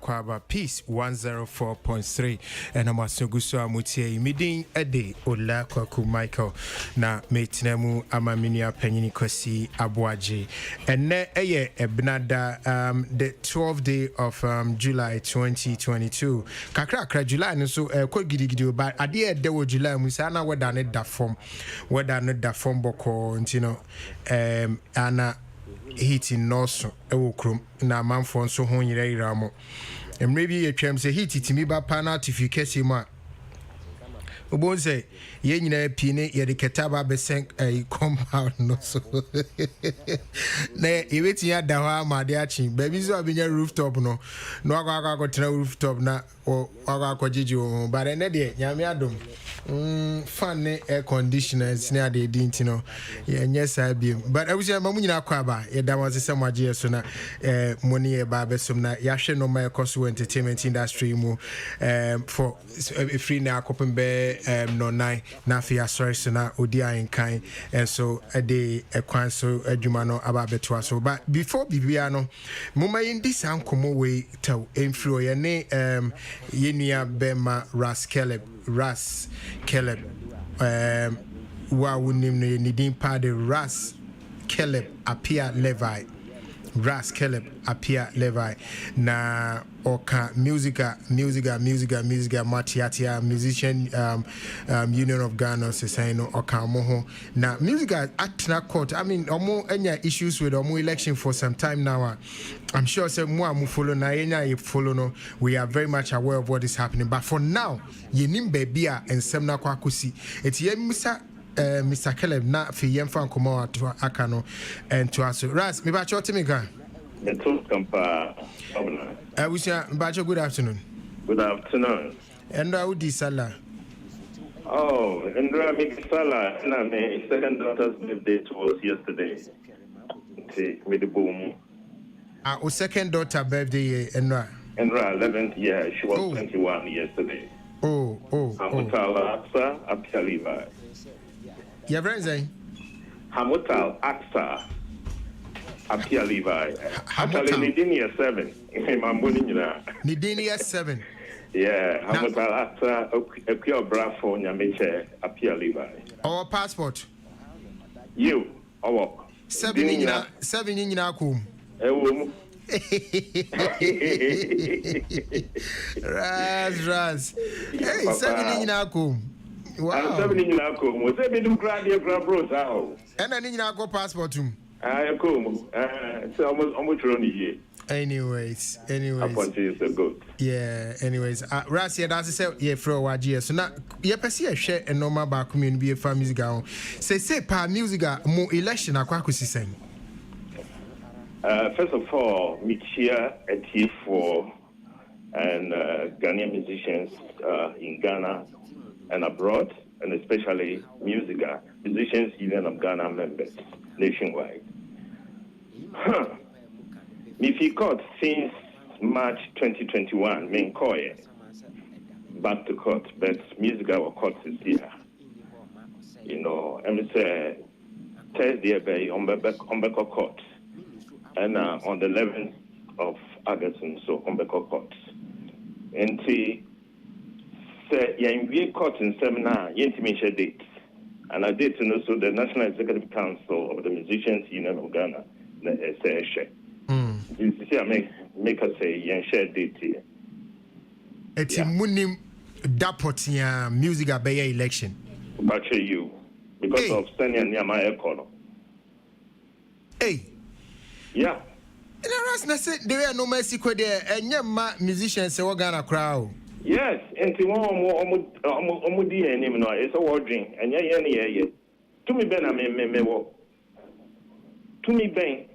Kwaba Peace 104.3 and amasunguso amutie midin ede Ola Kwaku Michael na metinemu amaminia penyini Kwasi Abuaji enne eye ebnada the 12th day of July 2022 kakra July no so ko gidigidi ba ade e de wo July musa na weda ne da form boko ntino ana heat in Nosso, Ewokrum, na manfo nso ho nyira mo. Emre bi yetwam se heat timi ba pa na artification ma. Obonze ye nyina pine ye de ketaba be senk compound no so. Na eweti ya da ho amade achi. Ba bi so abenya rooftop no. No akwa tena rooftop na akwa jeje o. Ba ne de nyame adom. Fan ne air conditioners ne ade di ntino. Ye nyesa bi. But awusia mamu nyina akwa ba. Ye da won se magie so na money e ba besom na ya hwe no ma ekoso entertainment industry mu for free na akopem be no nine na fia sorry so na odi ankan and so de ekwan so adwuma no aba beto so but before bibia no moma yindi sankomo we taw emfiri ye ne yenua bema Ras Caleb wa wonim no nidin pa de Ras Caleb Apia Levi na oka musica Matiatia musician Union of Ghana say no oka mo na musica atna court. I mean omo enya issues with omo election for some time now. I'm sure say mo amu follow na enya you follow no, we are very much aware of what is happening, but for now yenim baby a ensem na kwa kosi eti Mr. Caleb na fi yemfa nkomo ato aka no and to us Ras me ba chote me ga we say Bacho, good afternoon. Good afternoon. And Audi Salah. Oh, Indra Salah, and my second daughter's birthday was yesterday. With the boom. Our second daughter birthday, Indra 11th year, she was 21 yesterday. Hamutal Aksa Apia Levi. Your friend say? Hamutal Aksa Apia Levi. Actually, Nidinia 7. Nidinia 7. Yeah, Hamutal Aksa Apia Brafo Nyamiche Apia Levi. Our passport. You, our 7 in Akum. Raz. Hey, 7 in Akum. Wow. 7 in Akum. Was a bit of Grabros out. And I need to passport. I come. It's almost running here. Anyways. Good. Yeah, anyways. Ras, yeah, that's say, yeah, for a while, so now, yeah, Percy, share a normal back community for music. Say, pa music, more election, a quackus is saying. First of all, meet here at T4 and Ghanaian musicians in Ghana and abroad, and especially musicians Union of Ghana members nationwide. If you caught since March 2021, main court back to court, but musical court is here. You know, and it's Thursday by Umbeko court, and on the 11th of August, so Umbeko court. And see, say, in court in seminar, intimation date. And I did to know so the National Executive Council of the Musicians Union of Ghana, the SASH. You see, I make us say, yen share date here. It's a munim dapotia music abaya election. But you, because of Sanya Nyamaya Kono. Hey. Yeah. And I was say there are no mercy there, and your musicians say, we're gonna crowd. Yes, and to one dear name, no, it's a warding, and yeah. To me, Ben, I may walk. To me, Ben,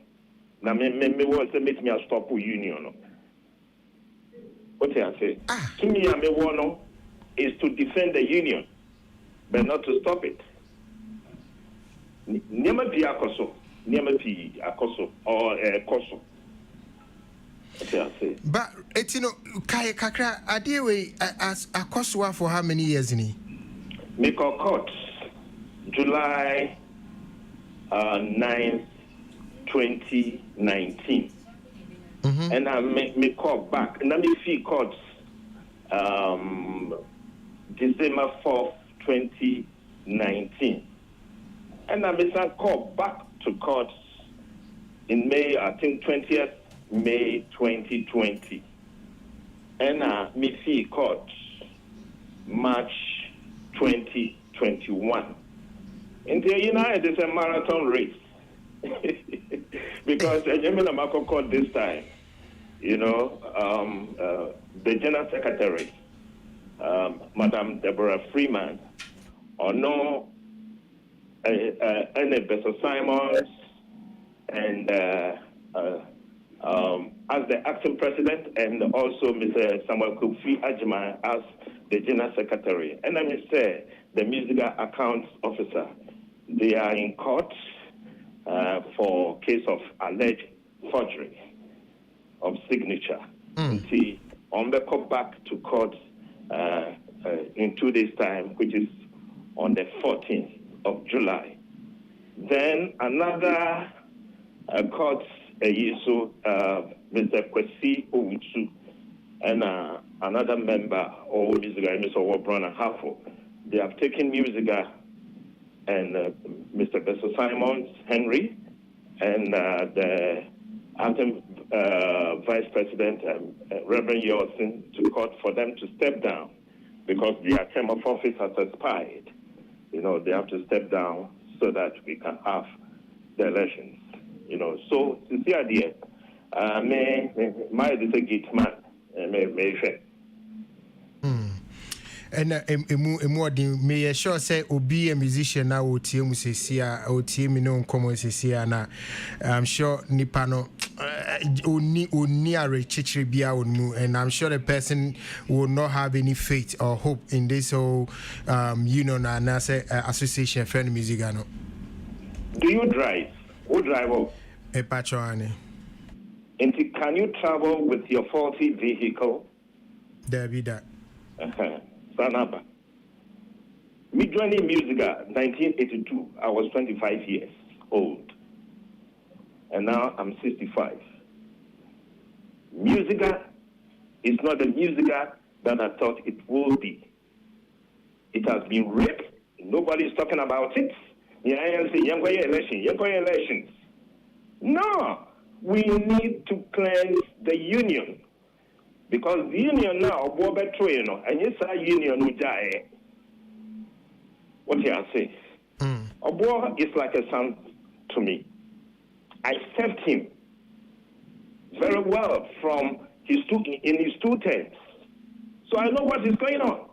na me was to make me a stop with union. What I say? To me, I may want is to defend the union, but not to stop it. Never be akoso, never be akoso or koso. What I say? But it's Kai Kakra, Adewe as Akoswa for how many years in he? Make a court July 9th, 2019. And I make call back. And I me fee courts December 4th, 2019. And I make call back to courts in May, I think 20th May 2020. And I me fee courts March 2021. In the United, it's a marathon race. Because I'm court this time, the General Secretary, Madam Deborah Freeman, or no, and Bessa Simons, and as the acting president, and also Mr. Samuel Kofi Ajima as the General Secretary, and I may say the musical accounts officer. They are in court for case of alleged forgery of signature. See, on the call back to court in 2 days' time, which is on the 14th of July. Then another court, Mr. Kwesi Owusu, and another member, Mr. Wabrana Hafo, they have taken Musica and Mr. Bessa Simons Henry and the acting Vice President Reverend Yorson to court for them to step down because their term of office has expired. They have to step down so that we can have the elections. So to see idea, my is a gate man, may share. And may sure say obi a musician now or team musesia or team no common sesia na I'm sure nipano uni are chichiri bia mu, and I'm sure the person will not have any faith or hope in this whole na say association friend music no. Do you drive? Who drive up? A patrone. And can you travel with your faulty vehicle? There be that. Sanaba. Me joining Musica 1982. I was 25 years old. And now I'm 65. Musica is not the Musica that I thought it would be. It has been raped. Nobody's talking about it. Elections. No. We need to cleanse the union. Because the union now, and yes, our union will die. What do you say? Obo is like a son to me. I served him very well from in his 2 terms. So I know what is going on.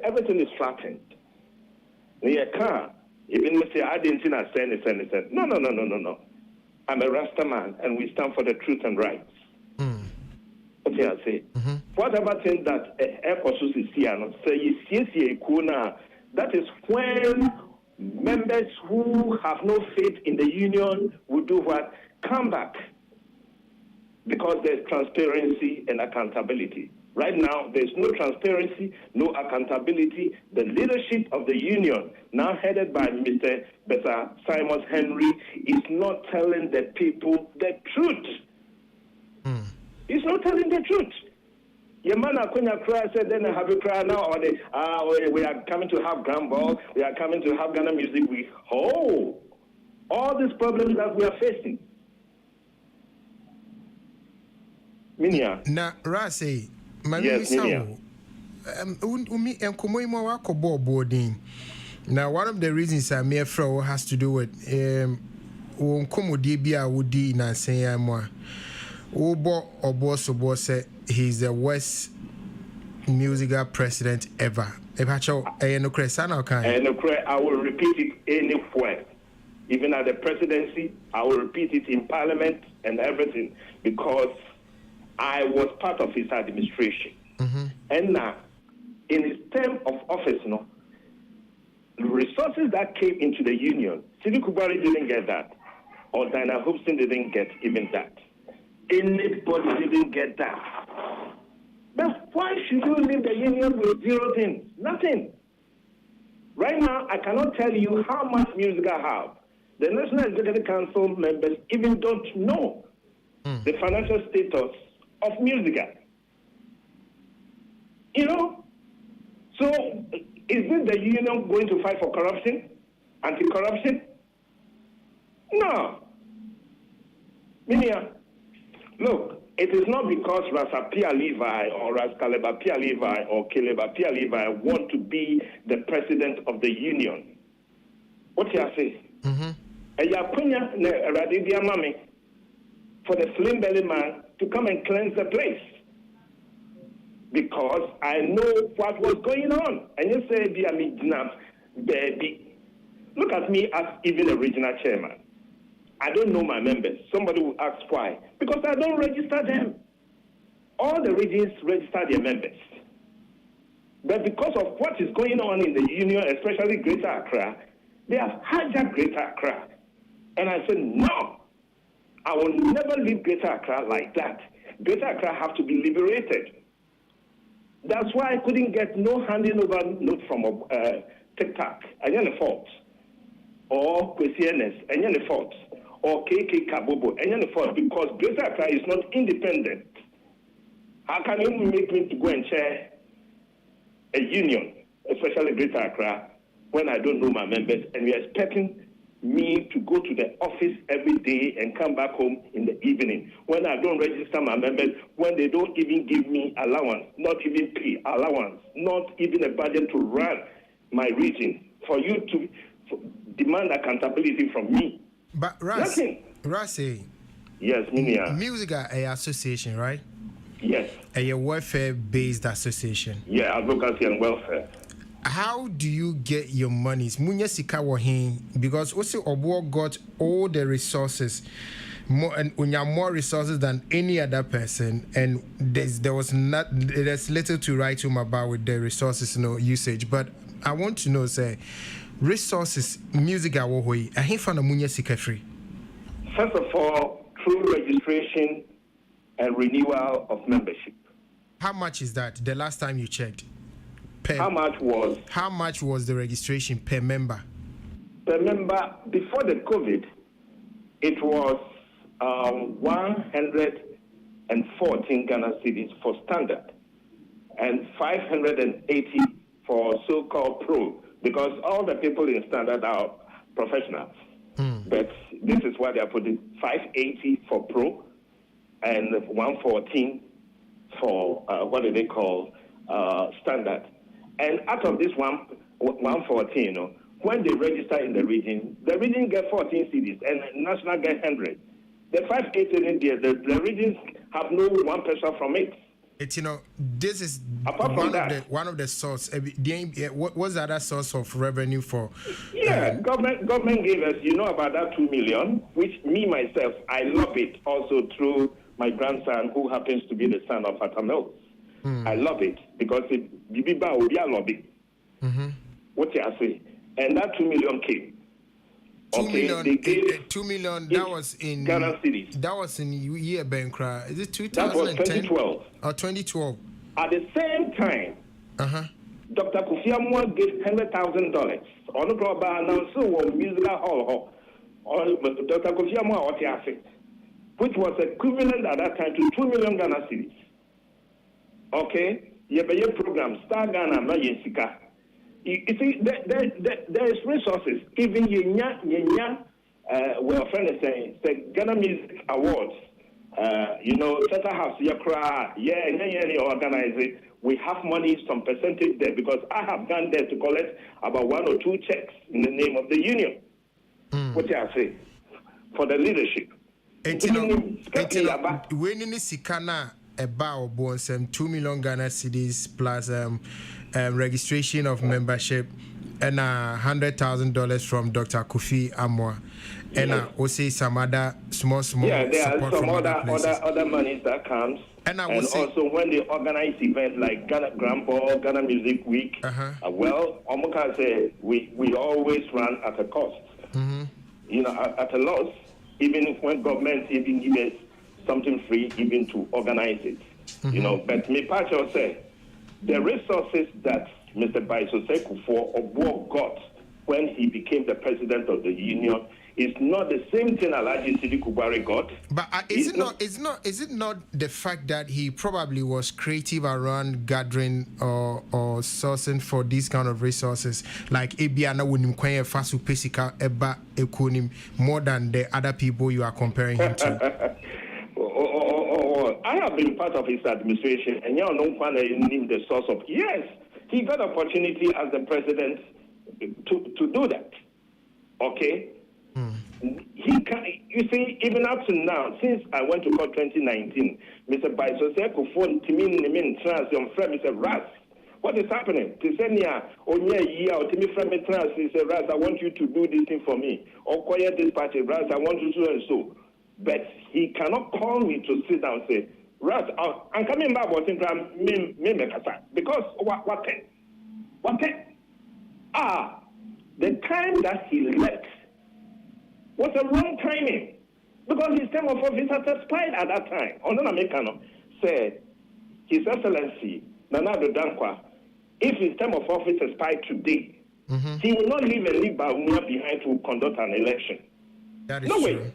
Everything is flattened. Even say I didn't say no. I'm a Rasta man, and we stand for the truth and rights. What do I say? Whatever thing that Ekosus is here, that is when members who have no faith in the union will do what? Come back. Because there's transparency and accountability. Right now, there's no transparency, no accountability. The leadership of the union, now headed by Mr. Bessa Simons Henry, is not telling the people the truth. He's not telling the truth. Yamana Kunya Kra said, then I have a cry now, or we are coming to have Grand Ball, we are coming to have Ghana music. All these problems that we are facing. Minia. Na Rase. Yes, Now, one of the reasons I'm here for has to do with won komodie bi a wodi nansen ya mu a obo say he's the worst musical president ever. I will repeat it anywhere. Even at the presidency, I will repeat it in parliament and everything because I was part of his administration. And now, in his term of office, the resources that came into the union, Sidi Kubari didn't get that, or Diana Hobson didn't get even that. Anybody didn't get that. But why should you leave the union with zero things? Nothing. Right now, I cannot tell you how much music I have. The National Executive Council members even don't know the financial status of Musica. So is it the union going to fight for corruption, anti-corruption? No. Minia, look, it is not because Rasa Pia Levi or Raskaleba Pia Levi or Keleba Pia Levi want to be the president of the union. What you say? For the slim belly man to come and cleanse the place. Because I know what was going on. And you say, baby. Look at me as even a regional chairman. I don't know my members. Somebody will ask why. Because I don't register them. All the regions register their members. But because of what is going on in the union, especially Greater Accra, they have hijacked Greater Accra. And I said, no, I will never leave Greater Accra like that. Greater Accra have to be liberated. That's why I couldn't get no handing over note from TikTok, and fault, or Kwesiennes, and fault, or KK Kabobo, and fault, because Greater Accra is not independent. How can you make me to go and chair a union, especially Greater Accra, when I don't know my members, and you're expecting me to go to the office every day and come back home in the evening when I don't register my members, when they don't even give me allowance, not even pay allowance, not even a budget to run my region, for you to demand accountability from me. But nothing. Yes, Minia. Musica association, right? Yes. A welfare-based association. Yeah, advocacy and welfare. How do you get your monies? Munya sika wahin, because also Obo got all the resources, more resources than any other person, and there's little to write home about with the resources, usage. But I want to know, say, resources, music awohoi, ahin fana munya sika free. First of all, through registration and renewal of membership. How much is that? The last time you checked? How much was the registration per member? Per member, before the COVID, it was 114 Ghana cedis for standard and 580 for so-called pro, because all the people in standard are professionals. But this is why they are putting 580 for pro and 114 for what do they call standard. And out of this 114, when they register in the region get 14 cities and national get 100. The 580 in there, the regions have no one person from it. It's this is one of the source. What's the other source of revenue for? Yeah, government gave us, about that 2 million, which me myself I love it also through my grandson who happens to be the son of Atamel. I love it because it Bibiba will be a lobby. What you say? And that 2 million came. 2 million, they gave 2 million. That was in Ghana cities. That was in year Bankra. Is it 2010? That was 2012. Or 2012. At the same time, Dr. Kofi Amwa gave $100,000 on the global now so musical hall. Dr. Kofi Amwa which was equivalent at that time to 2 million Ghana cities. Okay, your program Star Ghana Majensika. You see, there is resources. Even Yenya, well, friend is saying the Ghana Music Awards. Tata House, Yakra, organize it. We have money, some percentage there because I have gone there to collect about 1 or 2 checks in the name of the union. What I say? for the leadership. Winning Sikana about some 2 million Ghana cedis plus registration of membership and $100,000 from Dr. Kofi Amwa. And also some other small there support are some from other monies that comes. And also when they organize events like Ghana Grand Ball, Ghana Music Week, well, Omoka say we always run at a cost. You know, at a loss, even when government even give us something free, even to organize it. You know, but me Pacho say the resources that Mr. Baisose Kufuor got when he became the president of the union is not the same thing Alhaji Sidi Kubari got. But is it not the fact that he probably was creative around gathering or sourcing for these kind of resources, like Ebiana Wunim Kweye Fasu Pesika Eba Ekunim, more than the other people you are comparing him to? I have been part of his administration, and you don't find the source of. Yes, he got opportunity as the president to do that. Okay. He can, you see, even up to now, since I went to court 2019, Mr. Baisose Kufuor Timin Trans, your friend, Mr. Ras, what is happening? Tisenia, only a year, or Timmy friend Trans, he said, Ras, I want you to do this thing for me, or quiet this party, Ras, I want you to do and so. But he cannot call me to sit down and say, Ras, I'm coming back, but because what? The time that he left was a wrong timing because his term of office had expired at that time. Onana said, His Excellency Nana Addo Dankwa, if his term of office expired today, he will not leave a league behind to conduct an election. That is no true. way.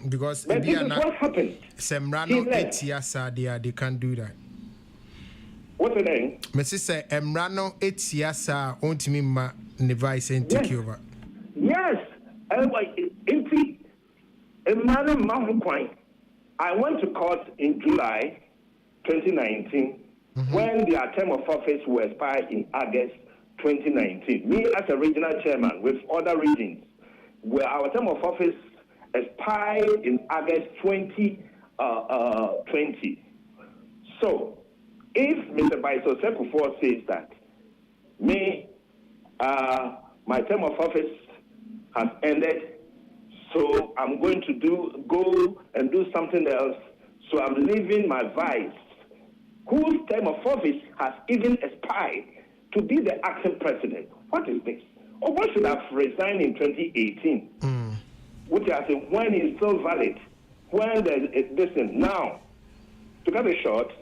Because but this is what happened. Semrano Etiasa, they can't do that. What's the name? Mrs. Emrano Etiasa, Ontimima Nevice and take over. Yes. I went to court in July 2019 when their term of office will expire in August 2019. Me as a regional chairman with other regions, where our term of office expired in August 2020. So, if Mr. Baisose Kufuor says that my term of office has ended, so I'm going to go and do something else. So I'm leaving my vice, whose term of office has even expired, to be the acting president. What is this? Or what should have resigned in 2018? Which I think when it's still valid, when there's this now. To cut it short,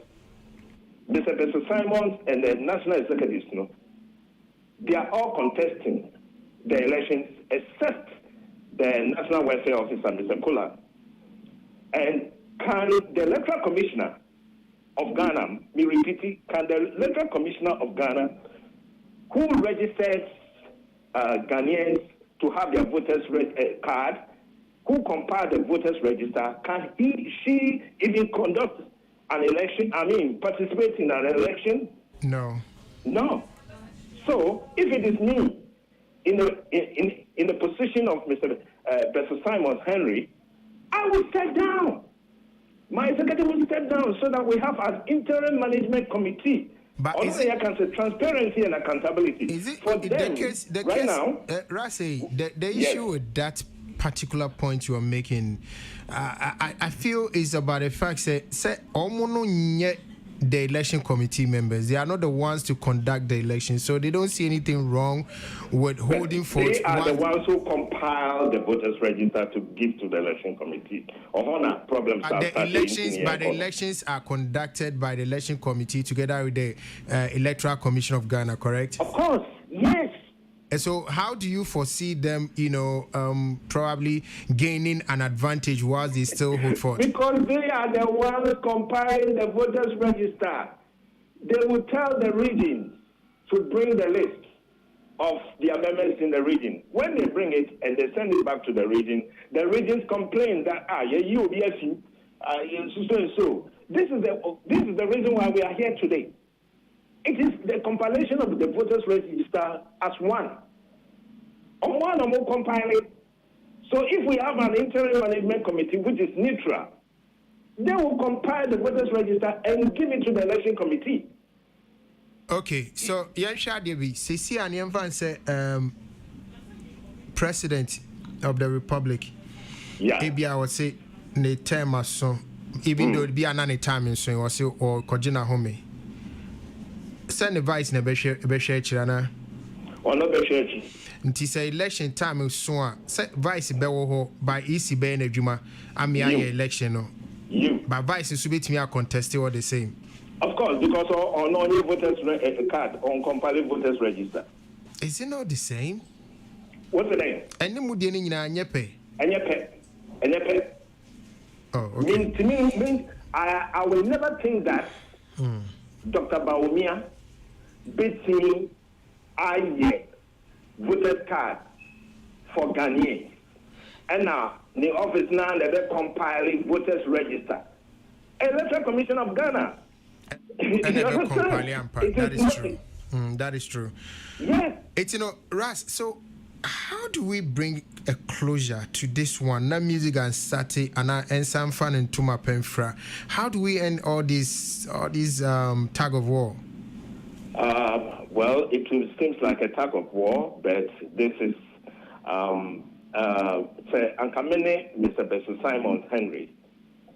Mr. Simons and the national executives, they are all contesting the elections except the National Welfare Officer, Mr. Kula. And can the Electoral Commissioner of Ghana, me repeat it, can the Electoral Commissioner of Ghana, who registers Ghanaians to have their voters card, who compile the voters register, can she even conduct an election, participate in an election? No. So, if it is me, in the position of Mr. Simons Henry, I will step down. My executive will step down so that we have an interim management committee. But also, I can say transparency and accountability. Is it for the them case right now? Rasi, the issue with that particular point you are making, I feel is about the fact that the election committee members, they are not the ones to conduct the election, so they don't see anything wrong with holding votes. They are the ones who compile the voters register to give to the election committee. Problems the elections are conducted by the election committee together with the Electoral Commission of Ghana, correct? Of course, yes. And so how do you foresee them, probably gaining an advantage while they still hold forth? Because they are the ones compiling the voters register. They will tell the region to bring the list of their members in the region. When they bring it and they send it back to the regions complain that, you will be so and so. This is the reason why we are here today. It is the compilation of the voters register as one. On one or more compiling, So if we have an interim management committee which is neutral, they will compile the voters register and give it to the election committee. Okay, so Yansha Debi, Sisi and Yamvan say President of the Republic. Yeah. Maybe I would say ne term as so, even though it be an time in so or Kojina Home. Send the vice in a Beshe Chirana. Or not Beshe. Nti say election time so a vice bewo ho by EC be na adwuma amia election no. You. But vice so betimi a contest all the same. Of course, because on only voters card on compiled voters register. Is it not the same? What's the name? Any mudie ni nyina nyepe. Enyepe. Oh, okay. To me, I will never think that Dr. Bawumia beat me voter card for Ghanaians. And now the office now they're compiling voters register. Electoral Commission of Ghana. That is true. That is true. Yes. It's Ras. So, how do we bring a closure to this one? Na music and sati and some fun and tuma penfra. How do we end all these tug of war? Well, it seems like a tug of war, but this is Ankamene, Mr. Bessie Simon Henry.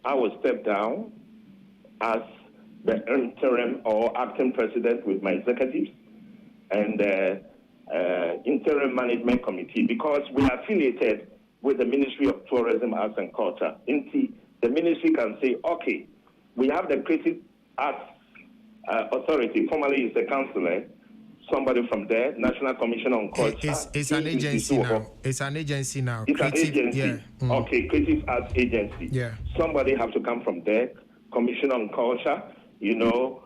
I will step down as the interim or acting president with my executives and interim management committee because we are affiliated with the Ministry of Tourism, Arts and Culture. The ministry can say, okay, we have the Creative Arts Authority, formerly is the councillor, somebody from there, National Commission on Culture. It's an agency now. It's an agency now. It's an agency. Yeah. Okay, Creative Arts Agency. Yeah. Somebody have to come from there, Commission on Culture. You know,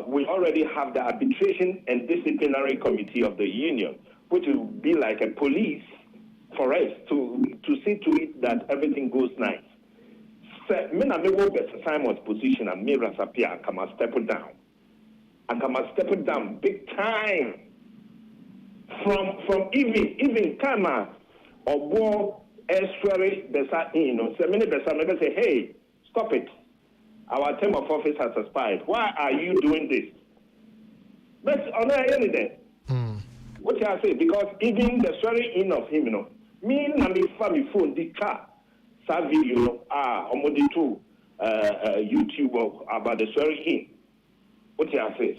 we already have the Arbitration and Disciplinary Committee of the Union, which will be like a police for us to see to it that everything goes nice. Me will be Simon's position and me Rasapia and come step down. And come step down big time. From even Kama or war Eswari Besa so many Besa say, hey, stop it. Our term of office has expired. Why are you doing this? But on anything. What I say? Because even the swearing in of him, me and my family phone the car, that video, on the two YouTube about the swearing in. What I say?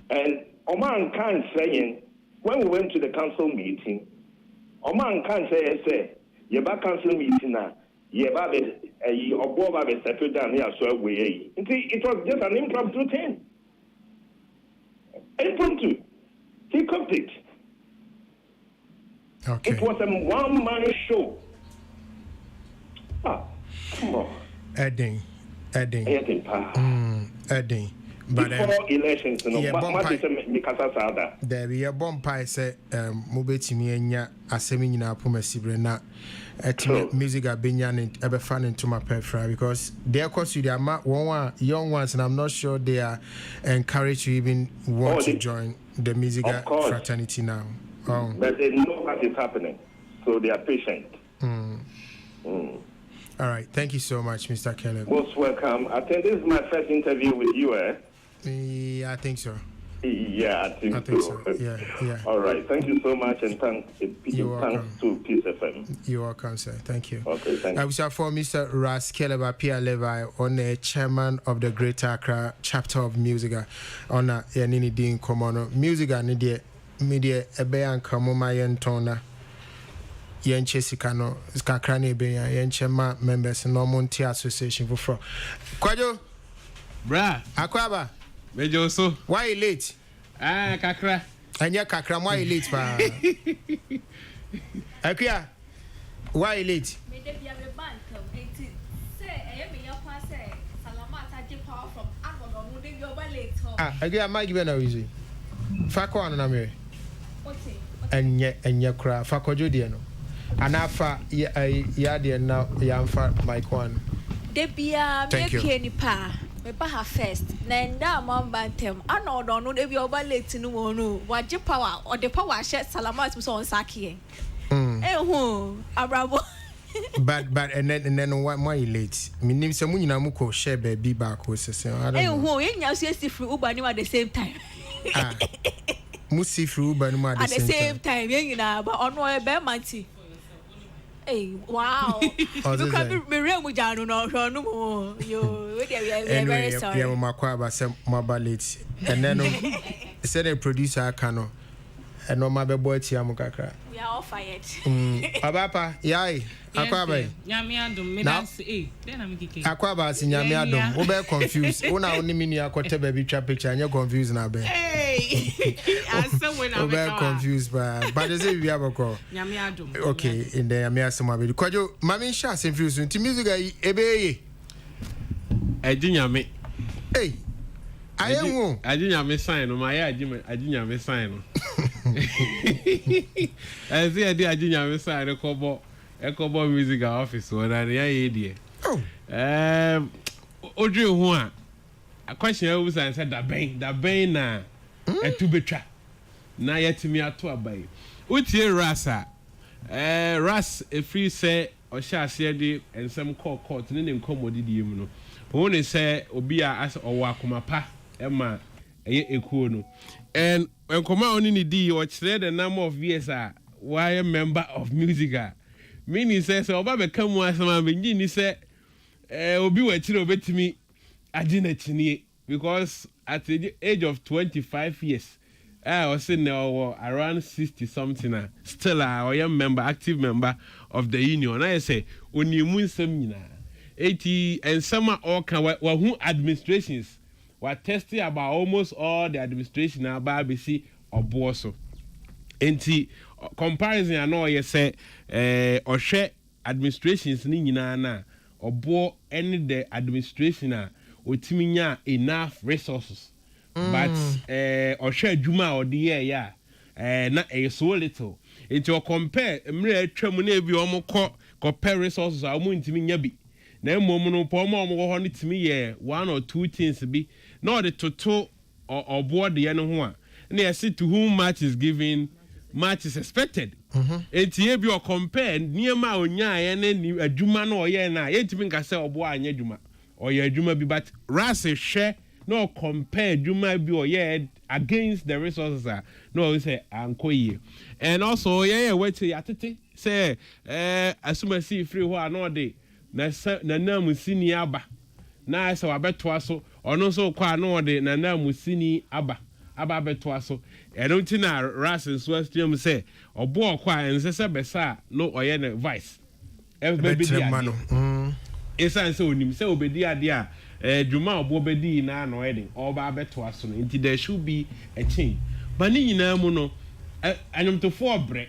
And Oman can't say when we went to the council meeting, Oman can't say, you're back council meeting now. It was just an impromptu thing. Impromptu. He cooked it. Okay. It was a one-man show. Come on. Edding. But before elections, there be a bomb pie say mobetimi enya asemi nyina pomasibre na music abenya and ebe fan into my prefer because they are course you are young ones and I'm not sure they are encouraged to even want to join the music fraternity now. But they know what is happening, so they are patient. All right, thank you so much, Mr. Caleb. Most welcome. I think this is my first interview with you, Yeah, I think so. Yeah, I think so. Yeah. All right. Thank you so much, and thanks to Peace FM. You're welcome, sir. Thank you. Okay, thank you. I wish for Mr. Ras Keleba Pierre Levi, on the chairman of the Greater Accra chapter of Musica, on a Yanini Dean Komono. Musica, media, a bean Kamoma Yentona. Yen Chesikano, Skakrani Beya, Yen Chema members, Normonti Association for Kwajo Bra Akwaba. Bejo so. Why you late? Kakra. Anya Kakra, why you late, pa? Akia, why you late? Akia, I might give you a reason. Fako and Namiri. And yet, cry. Fako Judiano. And afa yadi now yamfa mic one. Debia me pa me ba ha first na nda man bantem ana odo no debi oba late no wonu waje power or the power share salamat so on saki abrabo but and then why late? Me name some nyina mu ko share baby back o sese. I don't know. Who you see free Uber at the same time. Mu see free Uber at the same time. You know, but on no be manti. Hey, wow. Look at me real mu janu no yo. We are very sorry. Yeah, makwa ba say mobile late. And then said the producer kano. And no mabe boy ti amukakra. We are all fired. Abapa, yai. Akwaba. Nyame adom me dance then am kike. Akwaba si nyame adom. Wo be confused. Una oni mini akote baby twa picture anya confused na be. Hey. Asa when am be confused but is it we have a call. Nyame adom. Okay, in the nyame asema be. Kwajo, mami sha confused. Nti music ayi ebe Nyame. Hey. Ayenwo. Nyame sign no my Nyame sign no. I see Nyame sign Ekobo music office or that idea. Oh. Odri ho a question always answer that bang na to betra. Na yetimi ato abai. Utie rasa. Ras e free say o sha ase de ensem court ne nkomodi die mu no. Won say obi a as owo akomapa ema eye ekuo no. And when Koma only need you the number of years why a member of Musica. Meaning says, Oba become one some Benjini said, Obi were children bet me Ajina because at the age of 25 years, I was saying now around 60 something, still a young member, active member of the union. I say, when you moon semina 80 and some all can who administrations. We're testing about almost all the administration about BC or Boso. Enti comparison I know you say or share administrations ni na or bo any the administration otiminya enough resources. But or share juma or the year na so little. Into compare mre twam na bi omo compare resources a omo ntiminya bi. Na mmom no po mo ho ne timi ye one or two things bi na the toto or board the ho a na yesi to whom much is given much is expected. Enti bi o compare niema onya ye na adwuma na oye na ye timi nka se obo anya adwuma oye adwuma bi but rase hwe no compare adwuma bi oye against the resources no we say ankoye. And also ye wait atete say asuma see free ho anode na musini aba na asa wabeto so ono so kwa no de na musini aba beto so e don't think na ras so stream say obo kwa ense se besa no oye na vice everybody esa say onim say obedi ade a dwuma obo bedi na no ede oba beto so no nti there should be a change but ni nyina mu no anyom to for bre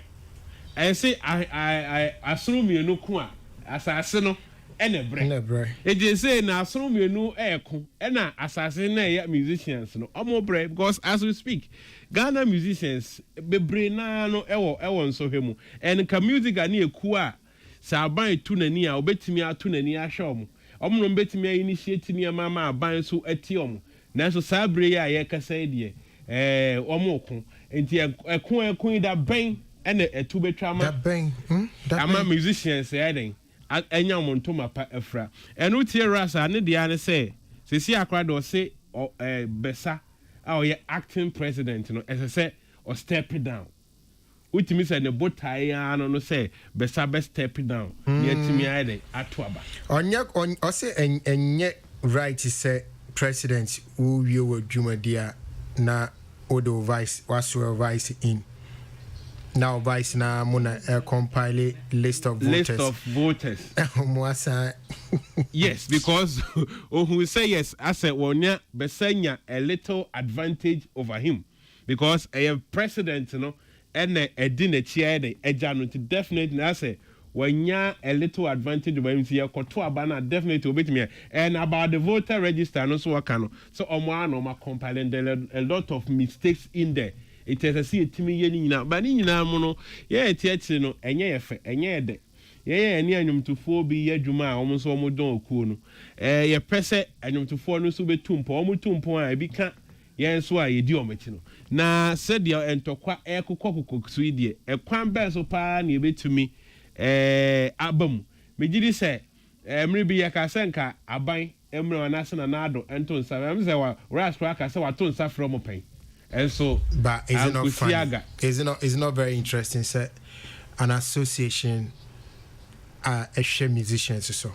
I say I assume you no ku a asase no enebre e dey say na asoro mienu eko na asase na ya musicians no omo bre because as we speak Ghana musicians bebre na no ewo nso hwemu and ka music ani eku a sa aban tu nani a obetimi atu nani ahwe omo no betimi initiate ni mama aban so ati omo na so sa bre ya ye kasa de omo ko enti eko da ben na etu betwa ma da ben ama musicians eden enya monto mapa afra enu tie rasa ne dia ne say sesi akra do say besa a o ye acting president no say or step down utimi say ne botai ano no say besa be step down ye timi ade atoaba onya o say enye right say president who we were Jumadia na odo vice was vice in now vice na muna compile list of voters yes because who say yes I said wonya besenya a little advantage over him because a president no and a dinner chair the ejano to definitely I say wonya a little advantage over him see koto abana definitely obey me and about the voter register no so wakano so omo compiling a lot of mistakes in there. It is a see timi ye ni nyina ba ni nyina mu no ye etiachi no enye ye fe enye de ye eni anwumtufo bi ye dwuma a omo so omo don okuo no ye pese anwumtufo no so betumpo omo tumpo a bi ka ye so a ye di omechi no na said ya entokwa ekokokokso die ekwan be so pa na ebetumi abam me gidi say emre bi ya ka senka aban emre wanase na nado ento nsa em say wa ras kwa ka say wa to nsa from pen and so but is it not funny? Is it not very interesting say an association a share musicians so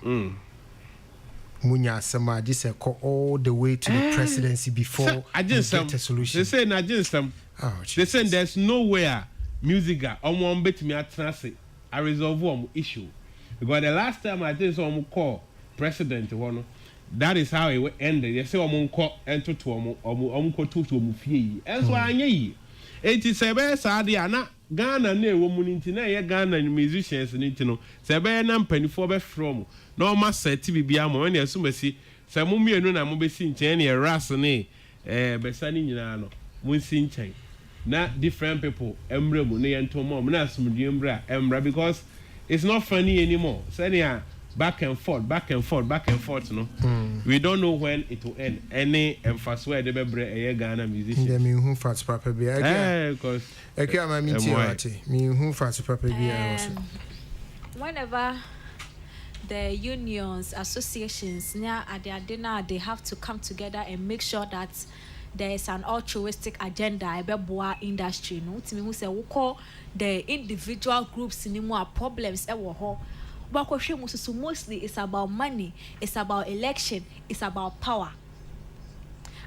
Munya Sama this call all the way to the presidency before I just get a solution. They say na just they say there's nowhere music omo betimi atrase a resolve one issue because the last time I think some call president one that is how it ended. They say omo call ento to omo call to omo fie and so anye yi 87 saade ana Ghana na ewo mu nti na ye Ghana musicians nti no se be na mpanifo be from na o ma set bibia mo na esumasi se mo mienu na mo be si nchen na ras ne be sani nyina no mo si nchen na different people emre mu na ye nto mo na asumdu emra because it's not funny anymore say back and forth no we don't know when it will end any emphasis where they be Ghana musicians me who fat papa be because my me who fat papa be whenever the unions associations near at their dinner they have to come together and make sure that there is an altruistic agenda ebeboa industry no timi who say we call the individual groups ni more problems e wo ho so mostly it's about money, it's about election, it's about power.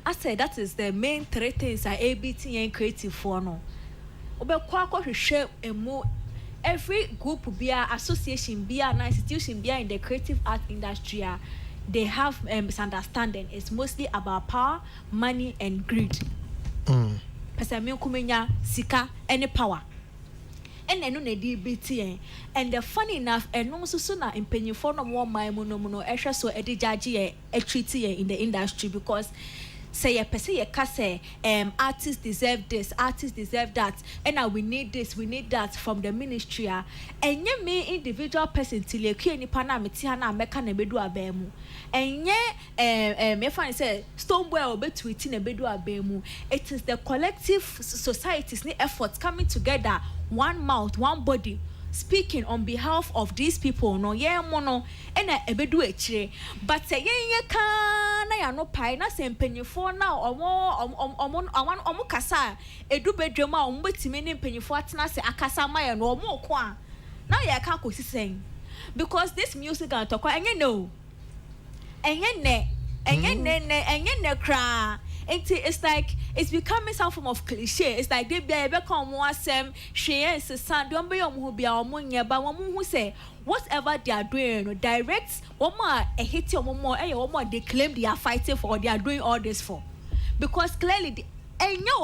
I said that is the main three things that ABT and creative for no. Every group be association be an institution be in the creative art industry they have misunderstanding. It's mostly about power, money and greed. Sika any power. And I know the DBT and the funny enough and also sooner in penny for no more my mono extra so a judge a treaty in the industry because say a person say artists deserve this, artists deserve that, and now we need this, we need that from the ministry and ye me individual person till you any panamitiana meka bedu abemu and ye me find say stonewall be tweeting a bedu abemu. It is the collective society's efforts coming together, one mouth, one body, speaking on behalf of these people. No, yeah, mono, and a bedu echire. But say, yeah, can I no pie, na same penny for now, or more, kasa, a do bedroom, waiting penny for na say akasa maya no more kwa. Now, yeah, can't go sing because this music and talk, and you know, and ye cry. It's like it's becoming some form of cliche. It's like they be come wasem she is son don't be who be our money but one who say whatever they are doing direct one more a hit your more one more they claim they are fighting for or they are doing all this for because clearly they are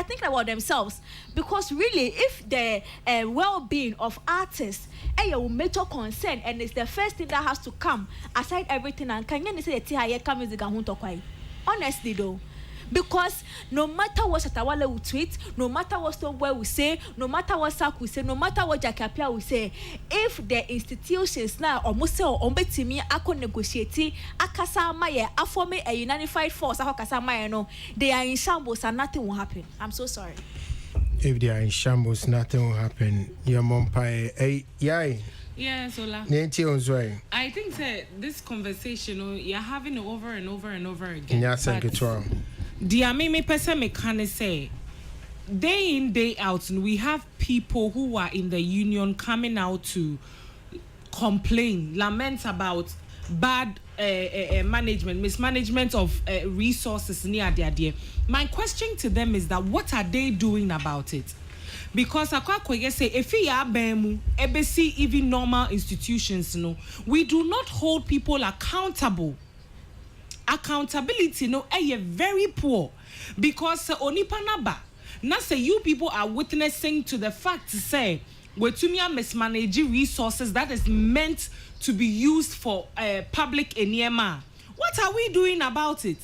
thinking about themselves because really if the well-being of artists a major concern and it's the first thing that has to come aside everything and can you say the music honestly though because no matter what Shatawale will tweet, no matter what Stonewall will say, no matter what Sak will say, no matter what Jakapia will say, if the institutions now almost or ombetimi ako negotiate akasa maye afome a unified force akasa maye no they are in shambles and nothing will happen. I'm so sorry. If they are in shambles, nothing will happen. Your mom pie yai. Yes, Ola. I think that this conversation you're having it over and over and over again. The me person me can say day in day out and we have people who are in the union coming out to complain, lament about bad management, mismanagement of resources near their dear. My question to them is that what are they doing about it? Because I say if we are bemu ebesi even normal institutions no we do not hold people accountable. Accountability no very poor because onipa naba na say you people are witnessing to the fact to say wetumia mismanage resources that is meant to be used for public enema. What are we doing about it?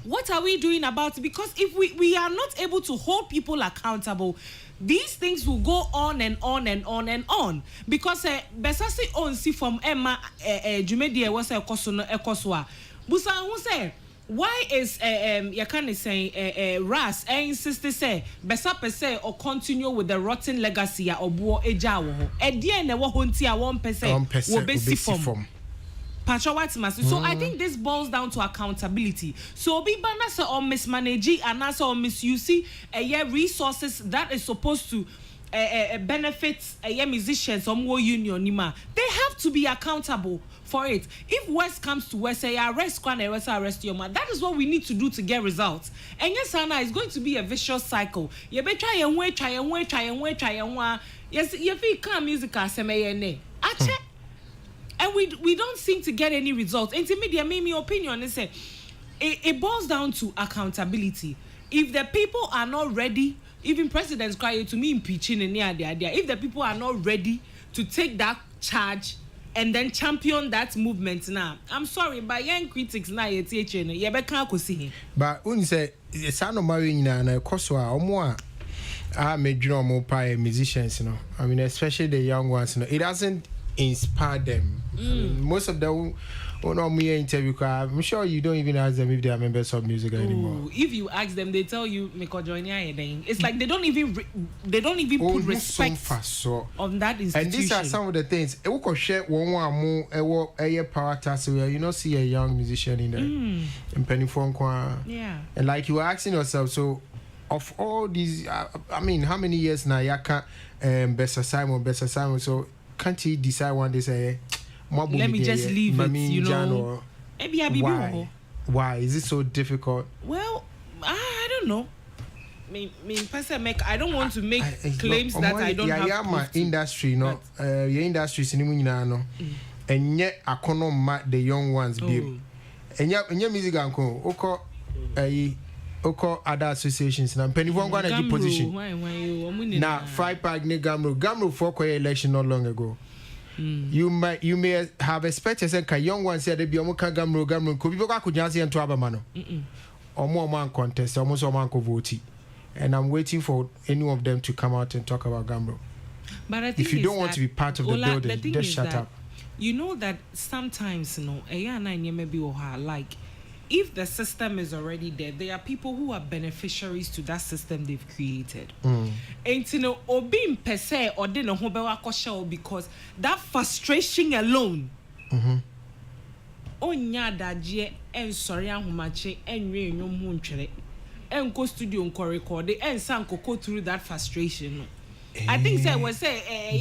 What are we doing about it? Because if we are not able to hold people accountable, these things will go on and on and on and on. Because besasi on si from Emma Jumedi was a kosono ekoswa. Busa who say why is you can say Ras insist say besa per se or continue with the rotten legacy or bo eja wo ho e die na wo honti a 1% will be from so I think this boils down to accountability. So be banasa or mismanage and also or misuse resources that is supposed to benefit musicians or more union nima. They have to be accountable for it. If West comes to West, say arrest one and arrest your man. That is what we need to do to get results. And yes, Anna, it's going to be a vicious cycle. You better try and wait. Yes, you feel calm music as a and we don't seem to get any results. And to me, they made me opinion and say it boils down to accountability. If the people are not ready, even presidents cry to me impeaching and the idea. If the people are not ready to take that charge and then champion that movement now, I'm sorry, but young critics now you can't see. But when you say it's not marrying and a Koswa or more. I made more musicians, I mean, especially the young ones, it doesn't inspire them. I mean, most of them interview. I'm sure you don't even ask them if they are members of music anymore. If you ask them, they tell you it's like they don't even put respect on that institution. And these are some of the things. We could share one more power task where you not see a young musician in there in Penny Phone. Yeah. And like you are asking yourself, so of all these, I mean, how many years now? Yaka, Bessa Simon. So can't he decide one day say, let me just leave it, you know? Maybe I be why is it so difficult? Well, I don't know. I don't want to make claims that I don't have my industry, your industry is no, and yet I can't the young ones be. And your music uncle, Oko other associations now penny one gonna position. Now 5 pack ne Gamro for election not long ago. You may have expected say young ones said they be omoka Gamro could be could just see into abamano. Or more man contest, almost a man vote. And I'm waiting for any of them to come out and talk about Gamro. But I think if you don't want to be part of the building, just shut up. You know that sometimes like if the system is already there are people who are beneficiaries to that system they've created. And you know, being per se or then because that frustration alone. Onya daje en sorry ahumache en we nyom hu ntwere en go studio nko record en san go through that frustration. I think say we say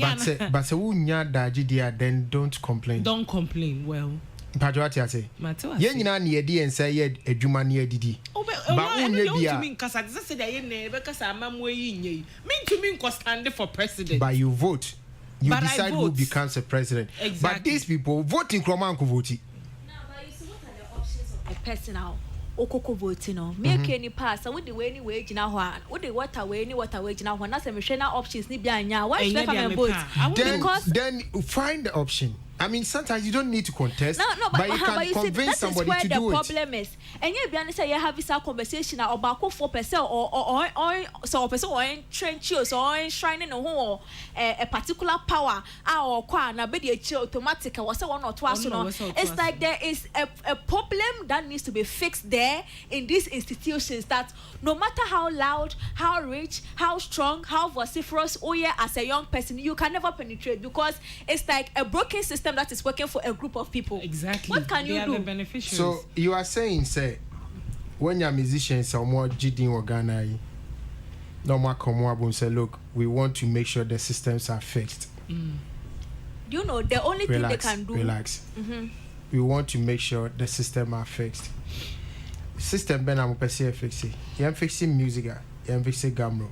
but say unya daje dia then don't complain. Don't complain. Well, Pajwati ase. Ye nyina na ye di ensa ye adwuma na adidi. Ba unya bia. To me nkasa say that ye na be kasa amamwe yi nyei. Me to me nko stand for president. But you vote. You but decide who becomes a president. Exactly. But these people voting kroman ko vote. Now, but you see what are the options of a personal okoko voting no. Make any pass with the way anyway jina ho an. With the water way jina ho na say me hwe na options ni bia anya. Why should I come and vote? Because then find the option. I mean, sometimes you don't need to contest, but you can convince somebody to do it. That is where the problem is. And you be say you have this conversation about 4% or so person or trench or enshrining a particular power or kwa na be the automatic or so one or two. It's like there is a problem that needs to be fixed there in these institutions that no matter how loud, how rich, how strong, how vociferous, as a young person, you can never penetrate because it's like a broken system that is working for a group of people. Exactly. What can you do? The beneficiaries. So you are saying, say, when your musicians are more GD or Ghana, no more come and say, look, we want to make sure the systems are fixed. You know, the only thing they can do. Relax. We want to make sure the system are fixed. System ben am pese fixing. You fixing music, you fixing Gamro.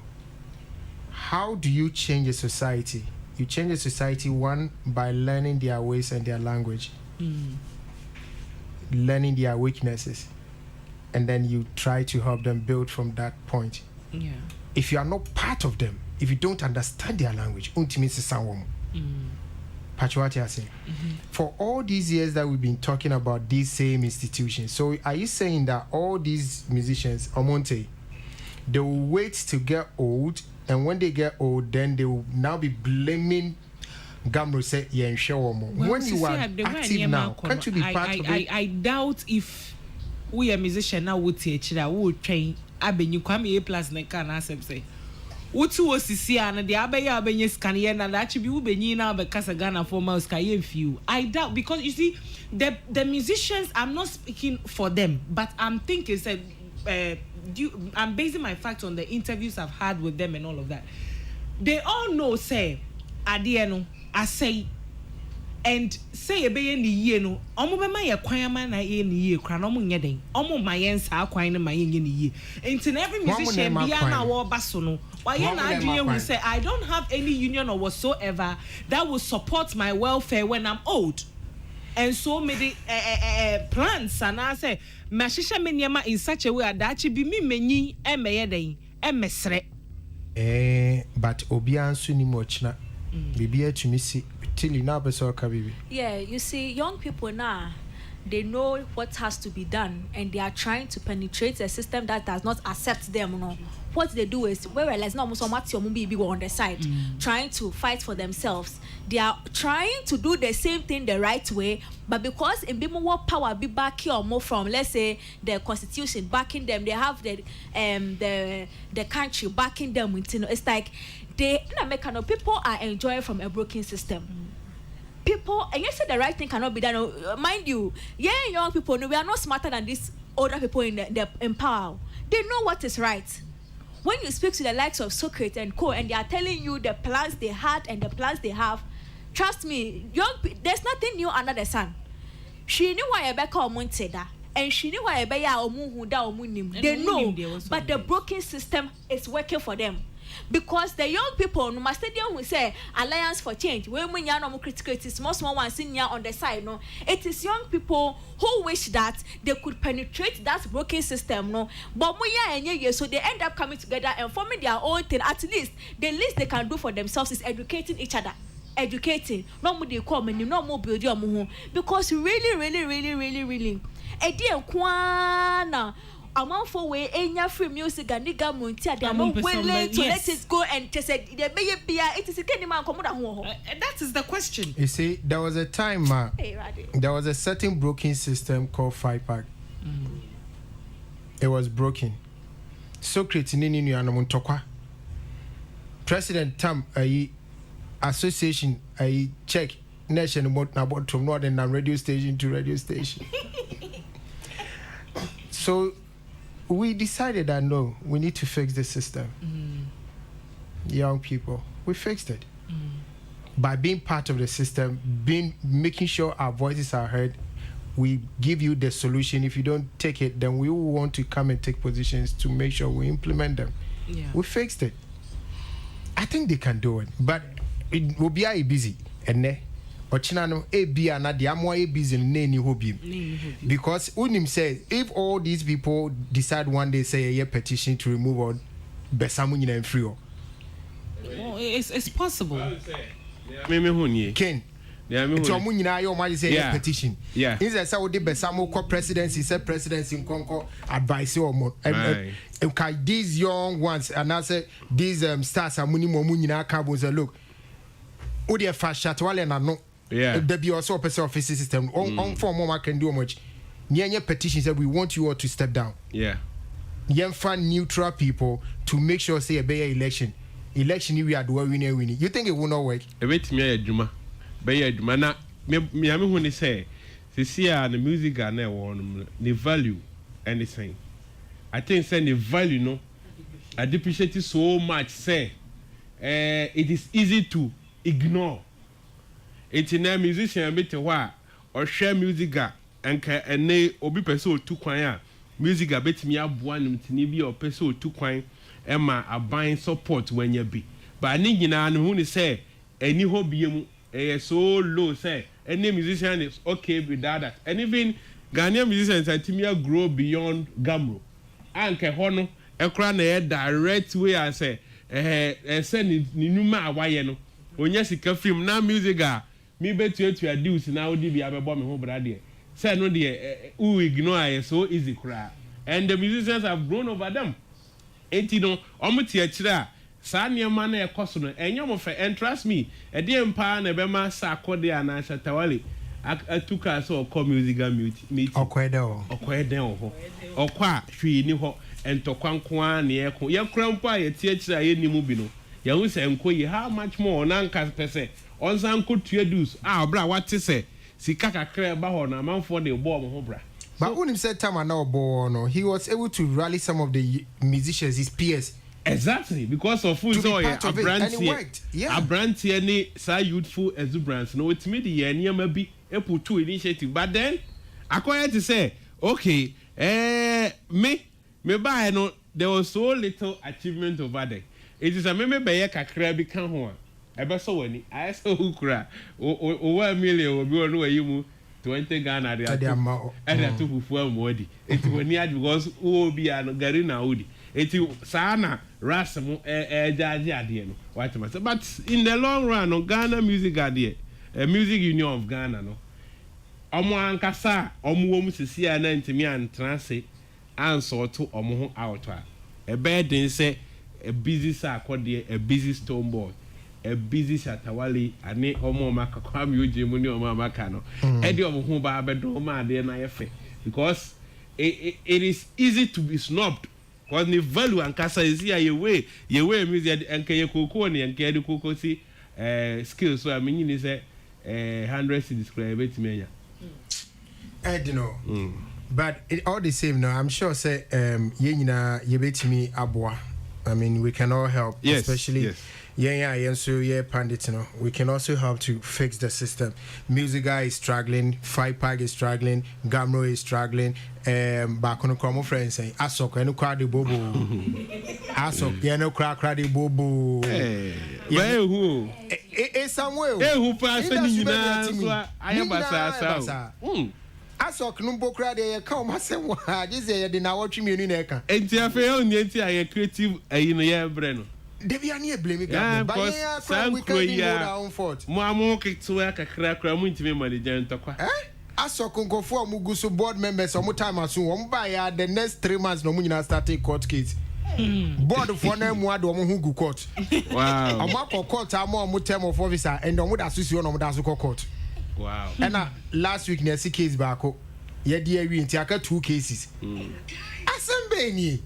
How do you change a society? You change a society, one, by learning their ways and their language, learning their weaknesses, and then you try to help them build from that point. Yeah. If you are not part of them, if you don't understand their language, for all these years that we've been talking about these same institutions, so are you saying that all these musicians, Omonte, they will wait to get old, and when they get old, then they will now be blaming Gamro say when you are active now, can't you be part of it? I doubt if we a musician now would teach that we train abenyu kwame A+ na kan asem say wotu osisi ana de abaya abenye scan here na that be ubenyi na be kasa Ghana for mouse ka ye few. I doubt, because you see the musicians, I'm not speaking for them, but I'm thinking I'm basing my facts on the interviews I've had with them and all of that. They all know say adieno I say and say ebe ni ye no omo be ma ye kwan ma na ye ni ye kra no omo nye den omo ma ye nsa kwan na ma ye nye ni ye in every musician bia na wo baso no why ye na adwene hu say I don't have any union or whatsoever that will support my welfare when I'm old. And so many plans and I say mashisha me niema in such a way that be me menyi e meye den e mesre but obia nso ni mo china bibia tumi si till na beso ka bibi. Yeah, you see, young people now, they know what has to be done, and they are trying to penetrate a system that does not accept them. You know, what they do is, whereas no on the side, trying to fight for themselves. They are trying to do the same thing the right way, but because in be more power be back here or more from, let's say, the constitution backing them, they have the country backing them. It's like people are enjoying from a broken system. People, and you say the right thing cannot be done. Mind you, young people, we are not smarter than these older people in power. They know what is right. When you speak to the likes of Socrates and co, and they are telling you the plans they had and the plans they have, trust me, there's nothing new under the sun. She knew why Rebecca Omunteda, and she knew why Ebeya Omuhuda Omunim. They know, but the broken system is working for them. Because the young people no stadium will say Alliance for Change when we are no critical, it is small ones in here on the side. No, it is young people who wish that they could penetrate that broken system. No, but so they end up coming together and forming their own thing. At least the least they can do for themselves is educating each other. Educating, no more they come and no more build your home, because really among for way any free music and nigga muntia they are not willing to let it go and just say it is a candy man come that is the question. You see, there was a time there was a certain broken system called Five Pack. It was broken. Socrates nini nu anomuntokwa President Tam association check nation about from northern radio station to radio station. So we decided that no, we need to fix the system. Young people, we fixed it by being part of the system, making sure our voices are heard. We give you the solution. If you don't take it, then we will want to come and take positions to make sure we implement them. We fixed it. I think they can do it, but it will be busy and because Unim says if all these people decide one day say a petition to remove all Besamunin and Frio, it's possible. Ken, say petition. Yeah, is a Saudi Besamo presidency, said presidency in Concord advice or more. These young ones and I say these stars are Munina Cabos look. Udia Fashatwale and no. Yeah, there be also a person office system. On for more can do much. Nye petitions that we want you all to step down. Yeah, find neutral people to make sure say a better election. Election we are doing winning. You think it will not work? A bit me a juma, be a juma. Na me when they say, see the music and the value anything. I think say the value no, I depreciate it so much. Say, it is easy to ignore. It's in a musician bit or share music and nay obi person two kwanya music a bit me up one tinibi or person two kwine Emma a buying support when you be. But I need who say any hobby so low say any musician is okay with that. And even Ghanaian musicians at Timia grow beyond Gamro. Anke Hono a crown a direct way I say send Numa Wayeno. When you see film now music me bet you to reduce now DB ababa me ho brade say no de who ignore so easy cry and the musicians have grown over them enti no omuti akira sa niema na ekoso no enyo mo fe and trust me e de empa na be ma sa akode ana shatawale took us or call musical meeting. Okwede okwa hwi ni ho entokwankwa na yeko ye krampa ye tiechira ye nimu bi no ye hu se nko ye how much more na nka pese onsan ko tuedus bra wate se sika kakra ba ho na manfo de bo mo ho bra. But Unim said time now no, he was able to rally some of the musicians, his peers. Exactly, because of food so a brand here any so youthful exuberance. No, it's me the year maybe a put two initiative. But then I quite to say, okay, me buy no there was so little achievement over there. It is a meme by a kakra become one. I saw any I saw who cry over a million will be on where you move 20 Ghana and I took for Modi. It when you had because who be a Garina Udi. Eti sana rasmo jaji ade no what matter but in the long run on Ghana music ade music union of Ghana no omo ankasa omo wo musisi a na ntimi antrase answer to omo ho out a bedin say a busy sakode a busy stone boy a busy shatawali ane omo makakwa mi oje mu ni omo maka no e de omo ho ba bedo ma ade na yefe because it is easy to be snubbed. Because the value and casa is here your way music and kaya cocoa and kaya cocoa see skills. So I mean is 100 cities describe me. I don't know. But it all the same now, I'm sure say yena yebeti me abwa. I mean we can all help, especially so pandit, you know. We can also help to fix the system. Music guy is struggling, Five Pack is struggling, Gamro is struggling. Back on the common friends saying, Asok, and no crowd the bobo. Asok, yeah, no crowd the bobo. Well, who? It's somewhere. Who passed I am Basa. Asok, no book crowd, come, I said, this is the now watching me in Eka. And Tiafe, I creative in the year, Breno. They be any blame God, but we can be our own fault. Mamma kicked to work a crack, I'm going to be my legend. Aso konko for Mugusu board members some time as soon buy the next 3 months no munina start court case. Board for them who who court. Wow. A mark of court are more term of officer and on what association of that's court. Wow. And last week near case back yeah dear we take 2 cases. Asembeni.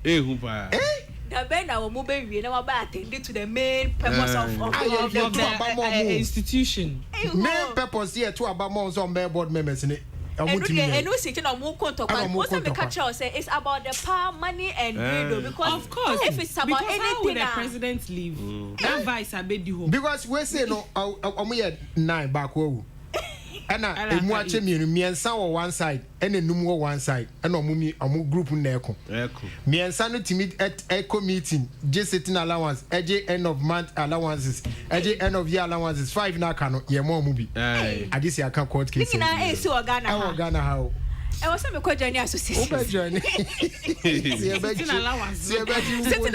The band our mobile we never attended to the main purpose of the institution. Main purpose here to about more on board members in it. And we sitting on more contact. Most of the culture say it's about the power, money, and radio. Because of course, if it's about anything, the president leave, that vice I bid you. Because we say no, we had 9 back home. And I watch me and Sour one side, and a number one side, and a group in Echo. Me and Sanu to meet at Echo meeting, just sitting allowance, end of month allowances, end of year allowances, 5 Nakano, your more movie. I just say I can't court case. Ghana how. I was a journey association. Journey. Certain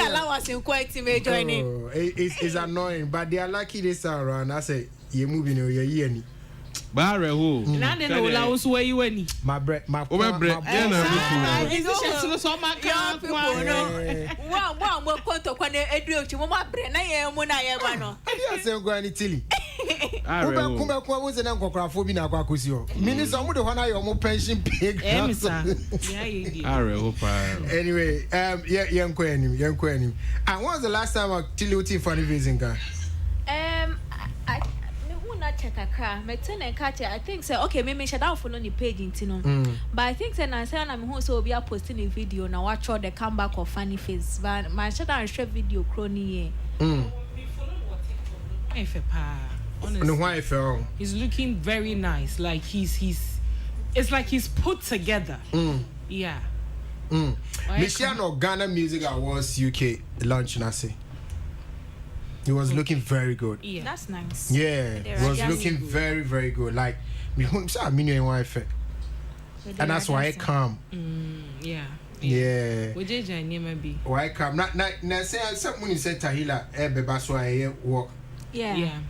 allowance in quite to joining. It's annoying, but they are lucky this around. I say, you're moving your year. Barre who? Now they know allowance where you any. My bread. Wow, more conto when a drill to my brain. I am when I am one. I didn't go any tilly. Kuma was an uncle Crafobina Quacusio. Minister, I'm the one I am pension pig. Anyway, young Quenim. And when was the last time I tilly for the visiting? Check a car, I think so. Okay, maybe shut down follow the page into but I think so. I say I'm who so be posting a video now. Watch all the comeback of Funny Face. But my shut down share video crony. Honestly, he's looking very nice. Like it's like he's put together. Yeah. Michiano Ghana Music Awards UK launch Nasi. He was looking very good. Yeah, that's nice. Yeah, he was looking very, very good. Like, and that's why I come. Yeah. Why come? Not say someone said Tahila, Bebaswa work. Yeah.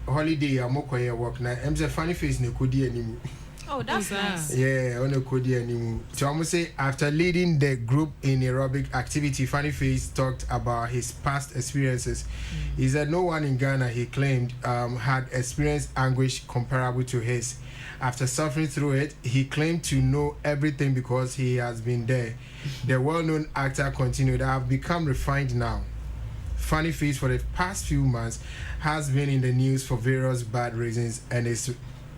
Holiday, I'm okay work now. I'm a funny face, no could anymore. Oh, that's nice. Yeah, on a Kodi anymore. So I'm say after leading the group in aerobic activity, Funny Face talked about his past experiences. He said no one in Ghana, he claimed, had experienced anguish comparable to his. After suffering through it, he claimed to know everything because he has been there. The well-known actor continued, I have become refined now. Funny Face for the past few months has been in the news for various bad reasons, and it's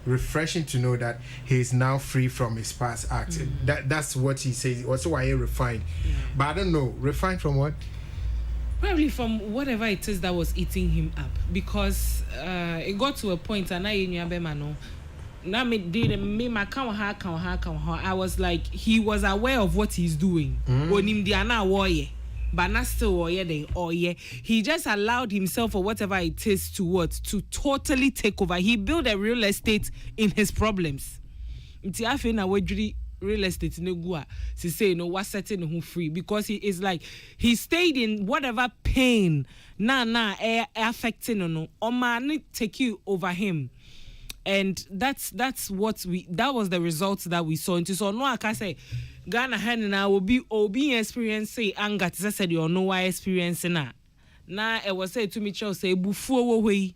refreshing to know that he is now free from his past acts. That's what he says. Also, why he refined. But I don't know, refined from what? Probably from whatever it is that was eating him up, because it got to a point, and I was like, he was aware of what he's doing. But not still he just allowed himself or whatever it is to totally take over. He built a real estate in his problems. Real estate no go to say no was setting him free, because he is like he stayed in whatever pain affecting or man take you over him. And that was the results that we saw. Into so no I can say Ghana hand now will be experiencing anger to said you know why experiencing na it was say to me child say bufu we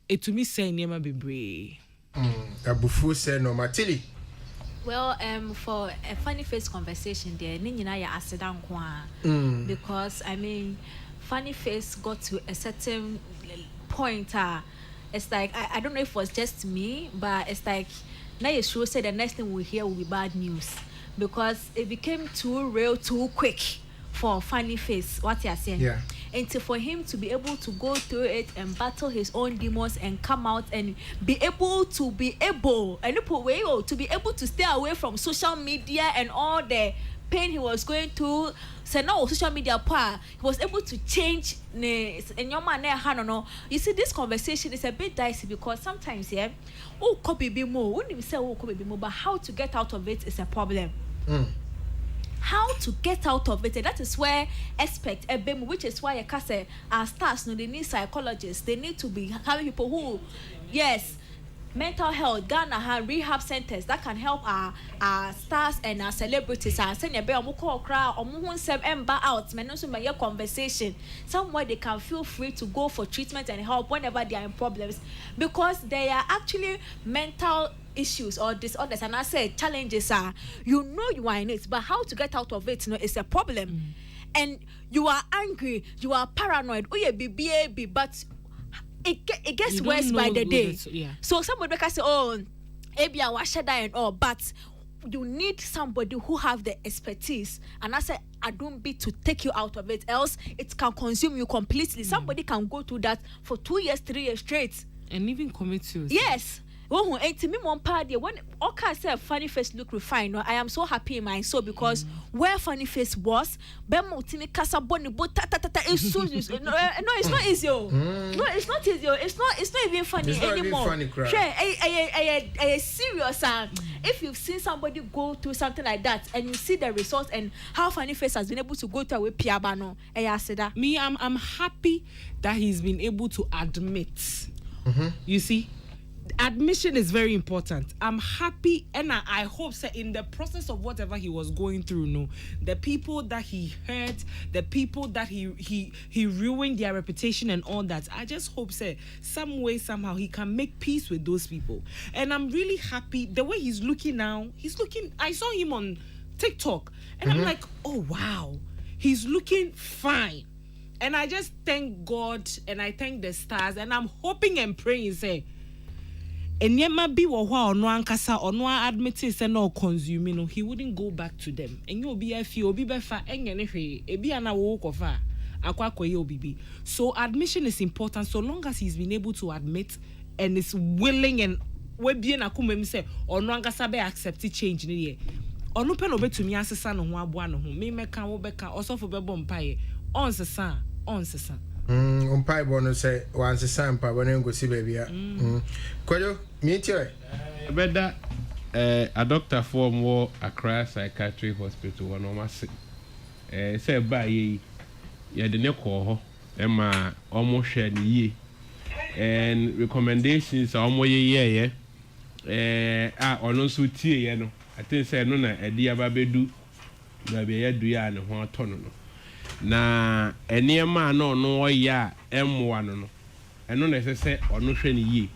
it to me say niema bebre bufu say no matili. Well, for a Funny Face conversation there, ni nyina ya aseda nko because I mean Funny Face got to a certain point it's like I don't know if it was just me, but it's like now you sure say the next thing we hear will be bad news, because it became too real too quick for Funny Face, what you're saying. Yeah. And for him to be able to go through it and battle his own demons and come out and be able to be able to stay away from social media and all the pain he was going through. So now social media he was able to change you see, this conversation is a bit dicey, because sometimes but how to get out of it is a problem. How to get out of it, and that is where expect which is why I can say our stars they need psychologists, they need to be having people who mental health. Ghana have rehab centers that can help our stars and our celebrities and send a crowd out conversation somewhere they can feel free to go for treatment and help whenever they are in problems, because they are actually mental issues or disorders, and I said challenges are you are in it, but how to get out of it is a problem. And you are angry, you are paranoid, but it gets worse by the day. So somebody can say, maybe I was shed and all, but you need somebody who have the expertise, and I say I don't be to take you out of it, else it can consume you completely. Somebody can go through that for 2 years, 3 years straight and even commit suicide. Yes. When Oka said Funny Face look refined, I am so happy in my soul, because where Funny Face was, it's not easy. No, it's not easy. It's not even funny anymore. Serious. If you've seen somebody go through something like that and you see the results and how Funny Face has been able to go through with Piabano, me, I'm happy that he's been able to admit. You see, admission is very important. I'm happy, and I hope that in the process of whatever he was going through, the people that he hurt, the people that he ruined their reputation and all that, I just hope that some way, somehow he can make peace with those people. And I'm really happy the way he's looking now. I saw him on TikTok, and I'm like, oh wow, he's looking fine. And I just thank God and I thank the stars, and I'm hoping and praying, say, and yema be wo hwa ono ankasa ono admit say no consuming, he wouldn't go back to them. And you be a few obi be fa enye ne hwe e bia na wo kofa akwa koye obibi. So admission is important, so long as he's been able to admit and is willing, and we be na kumem say ono ankasa be accept change ne ye. Ono pe no betumi asesa no ho aboa no ho. Me meka wo beka osofo be bom pae on sesa. Umpai bono say once a sampa when you go see baby. Koyo, meet you. Better a doctor for more Accra Psychiatry Hospital one almost say by ye the neko Emma almost shared ye and recommendations are more ye ɔno nso tie yɛ no I think say no na ɛde aba bɛdu na bɛ yɛ du ya ne ho atɔ no na ɛnneɛma a na ɔno ɔyɛ a ɛmmoa no ɛno na ɛsɛ sɛ ɔno hwɛ ne yie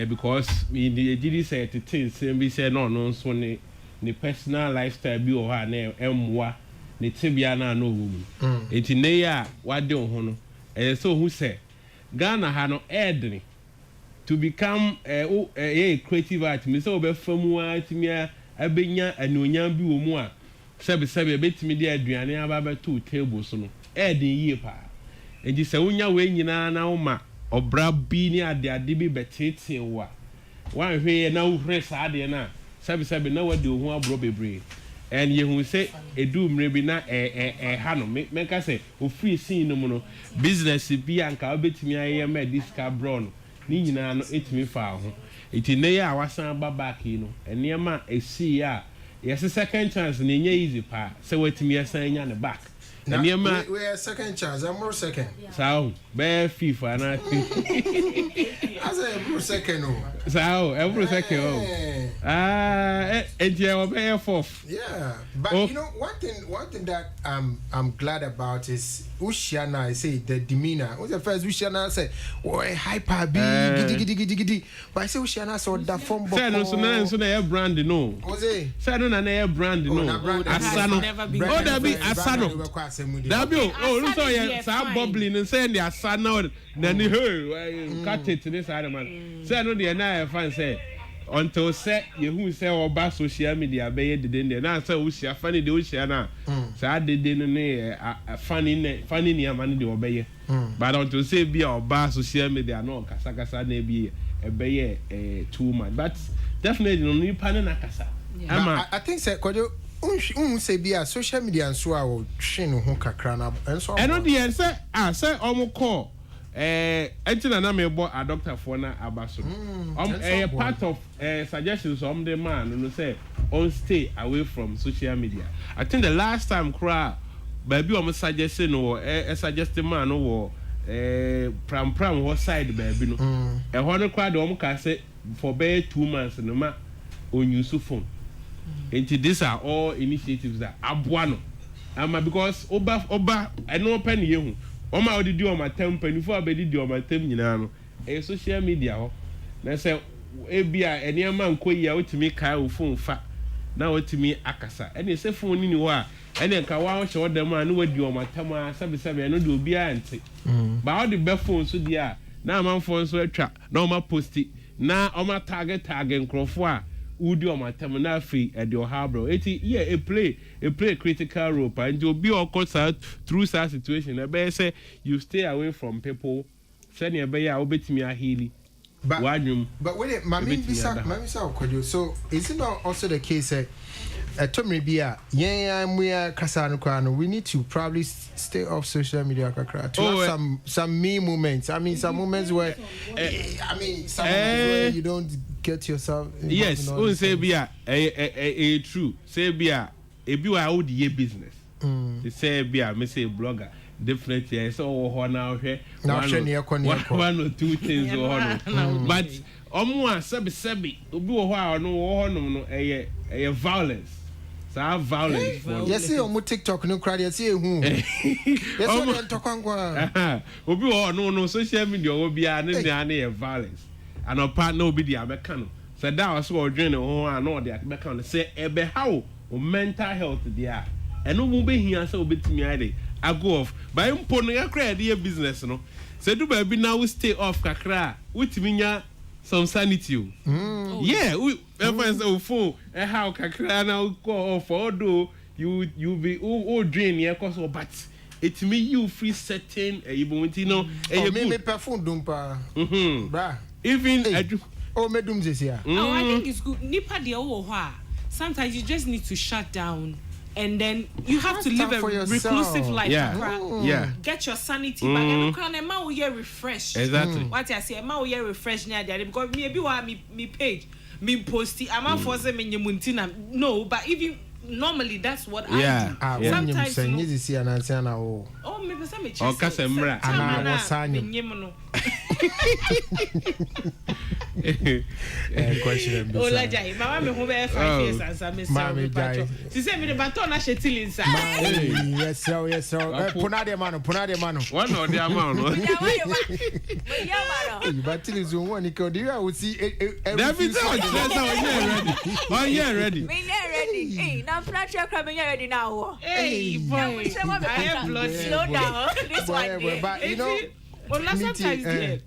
because ɛgyidi sɛ ɛtete nsɛm bi sɛ na ɔno nso ne personal lifestyle bi wɔ hɔ a na ɛmmoa ne tebea na ɔwɔ mu enti ne yɛ a wade wo ho no ɛyɛ sɛ ɔhu sɛ Ghana ha no ɛɛdene to become a creative art me sɛ ɔbɛfa mu a tumi abɛnya anuonyam bi wɔ mu a sɛbesɛbe ɛbɛtumi de aduane aba bɛto table so no ɛɛden yie paa enti sɛ wonya wei nyinaa na woma ɔbra bi ne adeade bi bɛtetee wo a woanhwɛ yɛ na wohwɛ saa adeɛ no a sɛbesɛbe na wade wo ho aborɔ bebree and yehu sɛ edu mmerɛ bi na ɛha no mɛka sɛ ofiri scene no mu no business bi anka wobɛtumi ayɛ ma di sika brɔ no ne nyinaa no ɛtumi fa ho ɛti ne yɛ a wasan ba back yi no nneɛma ɛsii a yɛsɛ second chance ne nyɛ easy paa sɛ watumi yɛsan nya ne back nneɛma we are second chance I'm more second sao bɛɛ FIFA na as a more second sao every second and yeah bɛɛ fourth yeah but you know one thing that I'm glad about is Ushana I say the demeanor what's the first Ushana say oh hyper be gidi but I say Ushana so that form say no so na brand no say no na brand no asano oh that be asano Dabio, oh, so yeah, some bubbling and saying they are sad now. Then you cut it to this other man. Say no, the na fan say until say you who say about social media be the day. Now say we share funny the share now. So I did funny near money the obey. But until say be about social media no kasa na be too much. But definitely no need pan na kasa. I think say kojo say be a social media and so I will train who kakra na and so and on the end say omo call entina na me bo a doctor for na abaso part of suggestions on the man no say on stay away from social media. I think the last time cry baby omo suggestion no suggest man no pram what side baby no e ho no cry the omo ka say for be 2 months no ma on use phone. And these are all initiatives that abuano. Because oba I know penny you. Oma odi do on my temper before I be do on my tem nyina no. Social media ho. Na say e bia ene man ko ya otimi kai wo phone fa. Na otimi akasa. Ene say phone ni ho a ene nka wa hye wo dem a no wadi on my tem a sabe no do obi ante. Ba all the be phone so dia na man phone so atwa na oma posti na oma target nkrofo a Udi on my terminal free at your harbor. A play critical role, and you'll be of course out through such situation. I better say you stay away from people. Send your bay I'll bet me a healy. But wait, Mammy, so is it not also the case? Tommy Bia, we are Casano. We need to probably stay off social media to have some me moments. I mean, some moments where some moments where you don't get yourself. Yes, say Bia, true. Say Bia, if you are out your business, say Bia, me say blogger. Definitely, I saw one out here. One or two things, but almost sebi. Obi wa no a violence. Violence. Yes, you TikTok no crowd. Yes, you. Yes, you talk on. Obi no social media will be a violence. And our partner will be the American. So that was what doing. Oh, I know the American say, "Ebe how mental health there." And no be here so bit me I go off. But I'm putting a credit business, no. So do baby now we stay off kakra. With me some sanity. Yeah, we everyone's on phone. And how kakra now go off although you be all drain yeah cause but it me you free certain even you know me perfume dumpa. Bra. Even me dum this here. Oh, I think it's good. Nipa de owa. Sometimes you just need to shut down. And then you have to live a reclusive life. Yeah. Get your sanity back. And man will get refreshed. Exactly. What I say, man will get refreshed near there because maybe why me page, me posty. I'm not forcing me muntina. No, but even normally that's what I do. Sometimes you see an answer now. Oh, maybe some. Oh, Casemira. Question. Ola Jai, Mama me home 5 years and some Miss Mammy Jai. She said me the baton I should tell inside. Yes, sir, yes, sir. Punade mano. One or the amount. But till is one, Nico, I would see every time. Oh, yeah, ready. Me ready. Hey, now Fletcher coming ready now. Hey, boy, I have blood. Slow down. This one. But you know, sometimes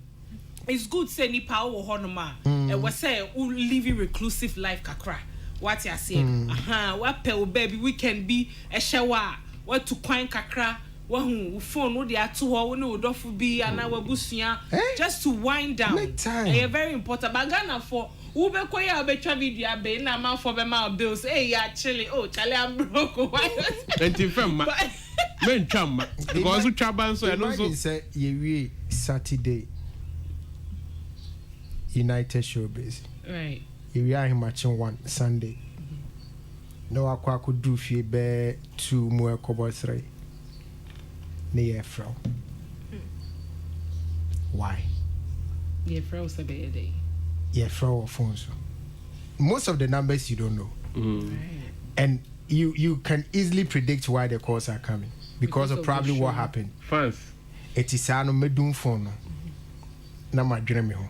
it's good say ni power honoma. And we say who living reclusive life kakra. What you say? What pe baby we can be a shower. What to coin kakra. Who phone no dey to ho no dofu bi ana wabusua just to wind down. Very important. But Ghana for who be koya obetwa video be na man for be my bills. Hey ya chilly. Oh, Charlie I'm broke. Why? Men chamba because you chamba so and also say ye Saturday United Showbiz. Right. We are matching one Sunday. No akwa could do fie be 2 more kobo 3. Near Frau. Why? Yeah, Frau was a day. Yeah, Frau or Fonso. Most of the numbers you don't know. Right. And you can easily predict why the calls are coming. Because of probably what happened. Fans. It is ano medun phone. Na ma dwene me ho.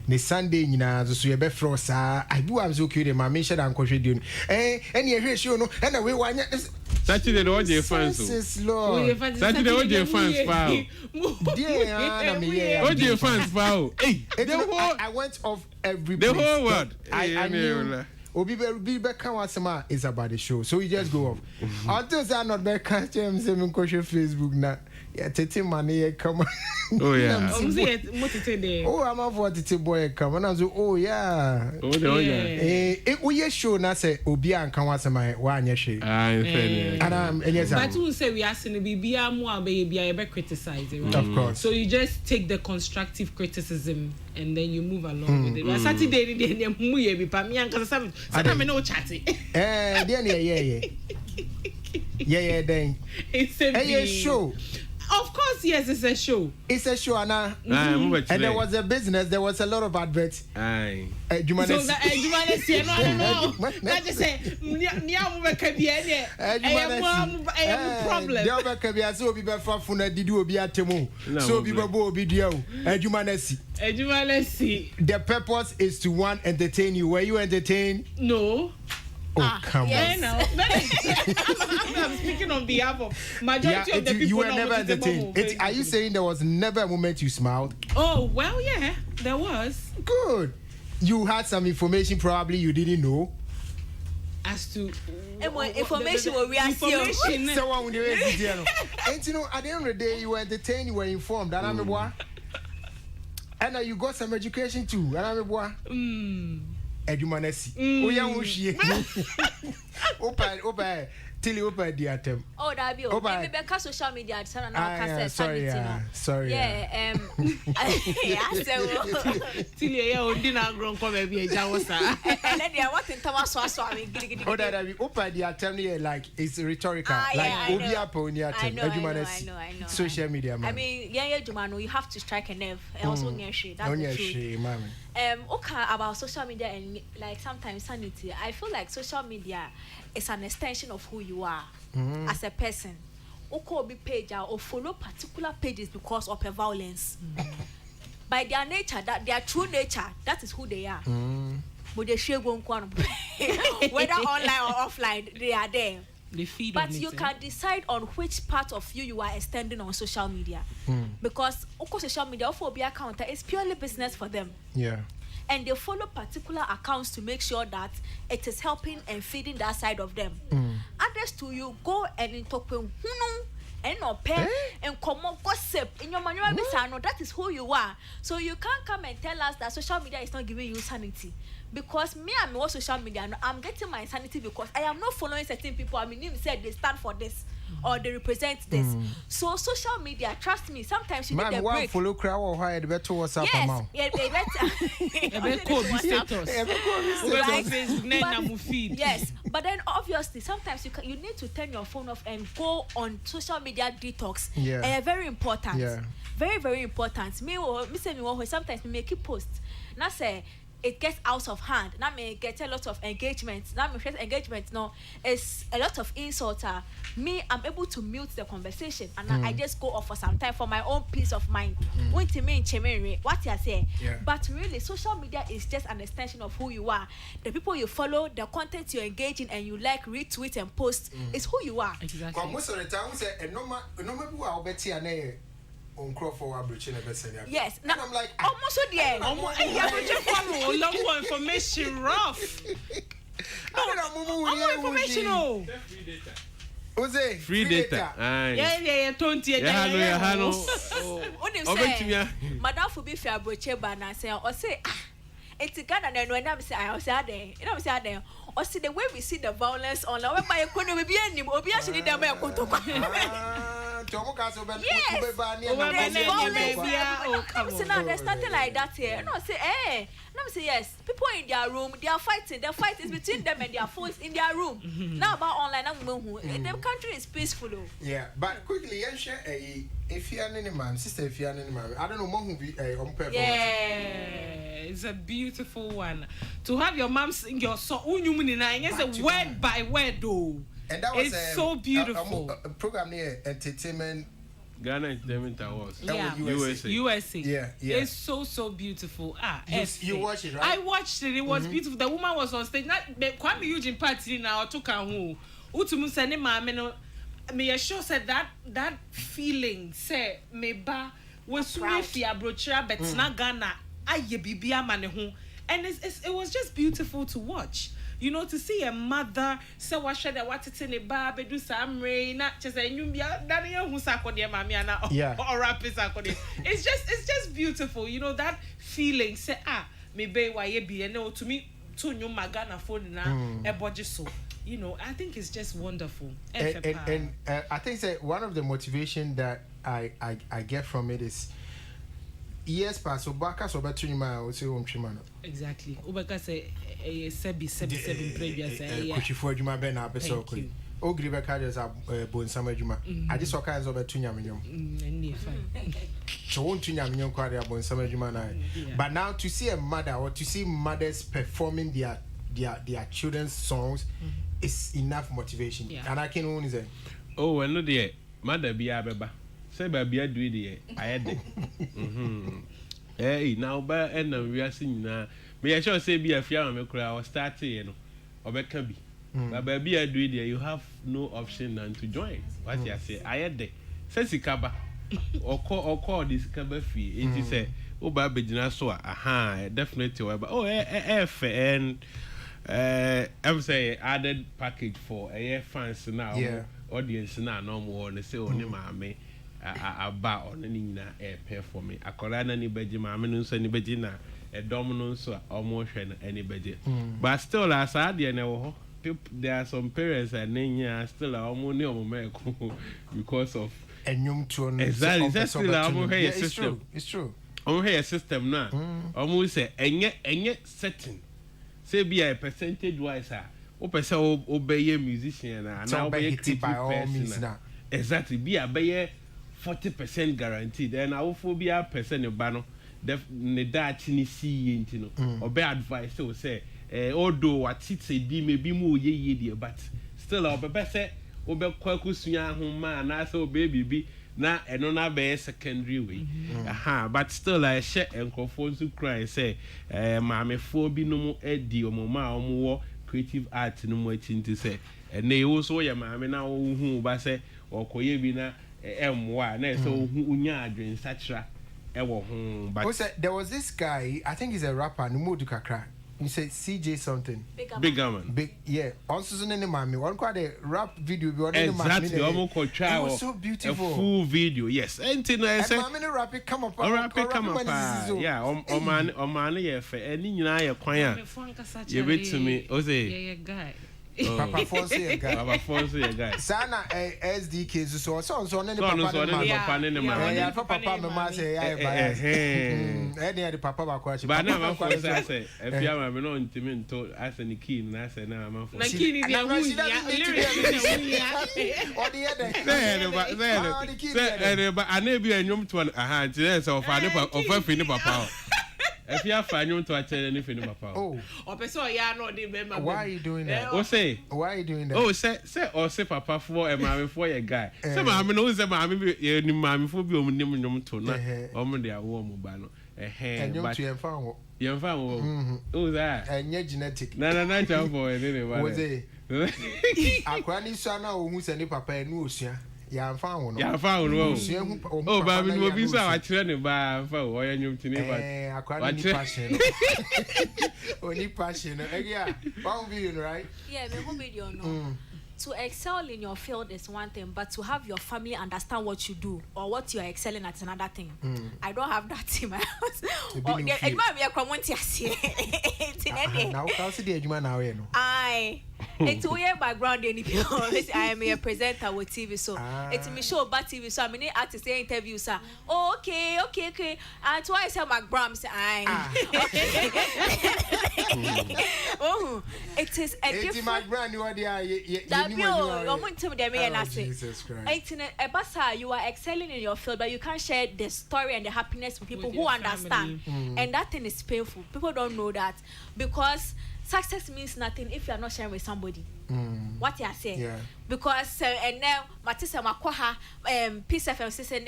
Ne Sunday nyina so ye be fro sa I do am so cute ma me share dan kohwe dio. Ene ye hwe show no na we wanya Saturday the OJ fans. Saturday OJ fans foul. Dear me yeah. OJ fans foul. Hey, I went off every the whole world. I knew Obi be kan wasema is about the show. So you just go off. Until say not be kan them say me ko Facebook na. Yeah, tete money come. Oh yeah. Oh, I'm a for tete boy come. And I say, oh yeah. Oh yeah. We show na say obi an kan wasema wa anya she. And yes. But who say we ask to be bia mo be criticize it, right? Of course. So you just take the constructive criticism and then you move along with it. But Saturday they mu ye bi pa me an kasa some me no chatty. Yeah, then. It's a show. Of course, yes, it's a show. It's a show, Anna. And there was a business, there was a lot of adverts. Aye. So that Jumanes, no. That just say, Nia can be any problem. The other can be a so be for Funa did you be at Temu. So be Babo be Dio. Jumanesi. The purpose is to one entertain you. Were you entertained? No. Oh, come yes. on. I'm speaking on behalf of majority of the people. You were never entertained. Are you saying there was never a moment you smiled? Oh, well, yeah, there was. Good. You had some information probably you didn't know. As to information we are seeing. Someone with the and you know, at the end of the day, you were entertained, you were informed. And I'm a boy. And you got some education too. And I'm a boy. Edumanesi. Oya unshi. Opa till you opa the attempt. Oh, that be okay. Maybe because social media at some now sorry. Yeah, till you dinner grown come be a jawosa. And then they want to tell me gidi. Oh, that be opa the attempt here like it's rhetorical. Like obia pony attempt. Edumanesi. I know. Social media man. I mean, yeah, Jumano, you have to strike a nerve. And also nyeshi. That's the truth. Okay, about social media and like sometimes sanity. I feel like social media is an extension of who you are as a person. Oko be page or follow particular pages because of a violence. By their nature, that their true nature, that is who they are. But they share one whether online or offline, they are there. But you can decide on which part of you are extending on social media. Because social media for be account is purely business for them. Yeah. And they follow particular accounts to make sure that it is helping and feeding that side of them. Others to you go and talk and no pen and come on gossip in your manual no, that is who you are. So you can't come and tell us that social media is not giving you sanity. Because me, I'm on social media, I'm getting my sanity because I am not following certain people. I mean, you said they stand for this. or they represent this. So social media, trust me, sometimes you need a break. Follow crowd or hire the better WhatsApp amount. Yes, they better. Yes, but then obviously sometimes you need to turn your phone off and go on social media detox. Yeah. Very important. Yeah. Very, very important. Sometimes we make it post. Now say it gets out of hand. Now me get a lot of engagement. Now me first engagement now is a lot of insult. Me, I'm able to mute the conversation and I just go off for some time for my own peace of mind. What you say? Yeah. But really, social media is just an extension of who you are. The people you follow, the content you engage in, and you like, retweet, and post is who you are. Exactly. Most of the time, we say, yes. Now I'm like, almost at the end. Long information rough. No, information. What's it? Free data. Yeah. 20. Yeah. Madam Fubi Fair Broche Bana say, or say, it's a gun and when I'm saying, I was there. Or see the way we see the violence on our by a corner will be any more. Be actually the American. Yes. There's nothing like that here. No, say, no, say yes. People in their room, they are fighting. The fight is between them and their phones in their room. Now about online, the country is peaceful. Yeah, but quickly, if you're an man, sister, if you're an man, I don't know who be on purpose. Yeah, it's a beautiful one. To have your mom sing your song, it's a word by word, though. And that was so beautiful. A program near entertainment. Ghana Entertainment Awards. Yeah. USA. Yeah. It's so beautiful. You watched it, right? I watched it. It was beautiful. The woman was on stage. Not Kwame Eugene party now. Took her home. Utumu sene mama no. Me sure said that feeling. Say me ba was fia brochura but na Ghana. Aye bibia mane ho. And it was just beautiful to watch. You know, to see a mother say what should I want to ba do some rain, not just a nyumbia Daniel who sakodia mamiana or rapis. It's just beautiful. You know, that feeling say me be why be and no to me to new magana phone na a budget so. You know, I think it's just wonderful. And I think that one of the motivation that I get from it is years past, Obaka so better you man say Chimano. Exactly. Obaka say sebi previous Kuchifo Juma Ben episode. Ogri Beka just bon summer Juma. I just saw kinds of Tunyaminyum. So won't Tunyaminyum quite bon summer Juma. But now to see a mother or to see mothers performing their children's songs is enough motivation. And I can only say, oh, I know the mother be a beba. Say baby I do it I had it. Hey, now by end we are seeing now. Me I sure say be a fear me cry or start you know. Or be can be. But baby I do it you have no option than to join. What you say? I had it. Say sikaba or call this kaba fee. It say oh baby jina so definitely and I'm say added package for fans now audience now no more they say only mama about on any na pay for me akola na ni beji mama no so ni beji na dom no so almost any beji but still as I dey na wo there are some parents and then still almost ni omo because of exactly that's still almost system. It's true a system now almost say enye setting say be a percentage wise o person obey musician and now be by all means now exactly be a 40% guaranteed then I will be a person ba no ne that ni see ntino obey advice so say although what it say be maybe more ye but still obey say obey kwaku sua ho ma na say obey bibi na eno na be secondary way but still I share encrophone to cry say maame fo bi no mo edi omo ma omo wo creative art no mo achinti say and they also ya maame na wo hu ba say okoye bi na emwa na so hu unya adwen sachra ewo hu but there was this guy I think he's a rapper no mo du kakra. You say CJ something. Big man. Big Also, so name mommy. One quite a rap video. Exactly. It was so beautiful. A full video. Yes. And I say. Mommy rap it come up. Yeah. Man. Yeah. For any you know your choir. You wait to me. Ose. Yeah. Guy. Papa force a guy. Papa force a guy. Sana SDK so any papa ne ma. Yeah, papa me say I buy. Any the papa ba kwachi. But now man force say if you am no ntimi nto as any key na say na man force. Na key ni dia wu ya. Or the other. Say but anabi anyum to aha nti say of ane of fi ni papa. If you have fun, you want to attend anything, papa. Oh, why are you doing that? Oh, say, why are you doing that? Oh, say, papa for a mammy for a guy. Some mammy knows a mammy, you mammy for be on to not. They are warm, Bano. A hand, but you found. You found. Oh, that. And your genetic. No, boy, anyway. Was it? I can't son who's any papa and Lucia. Yeah, found. Oh, but we will be so I train by for why you to name. I can't passion. Only passion. Yeah, 1 billion, right? Yeah, the whole video. No. To excel in your field is one thing, but to have your family understand what you do or what you are excelling at is another thing. I don't have that in my house. It might be a community. Now, how's the Edgeman now? It's weird background because I am a presenter with TV, so it's me show about TV, so I'm in artist interview, sir. Oh, okay. And twice I make Brahms. Oh, it is a different brand new idea. You are excelling in your field, but you can't share the story and the happiness with people who understand. And that thing is painful. People don't know that because success means nothing if you are not sharing with somebody. What you are saying? Yeah. Because and now Matisa Makwaha Peace FM says I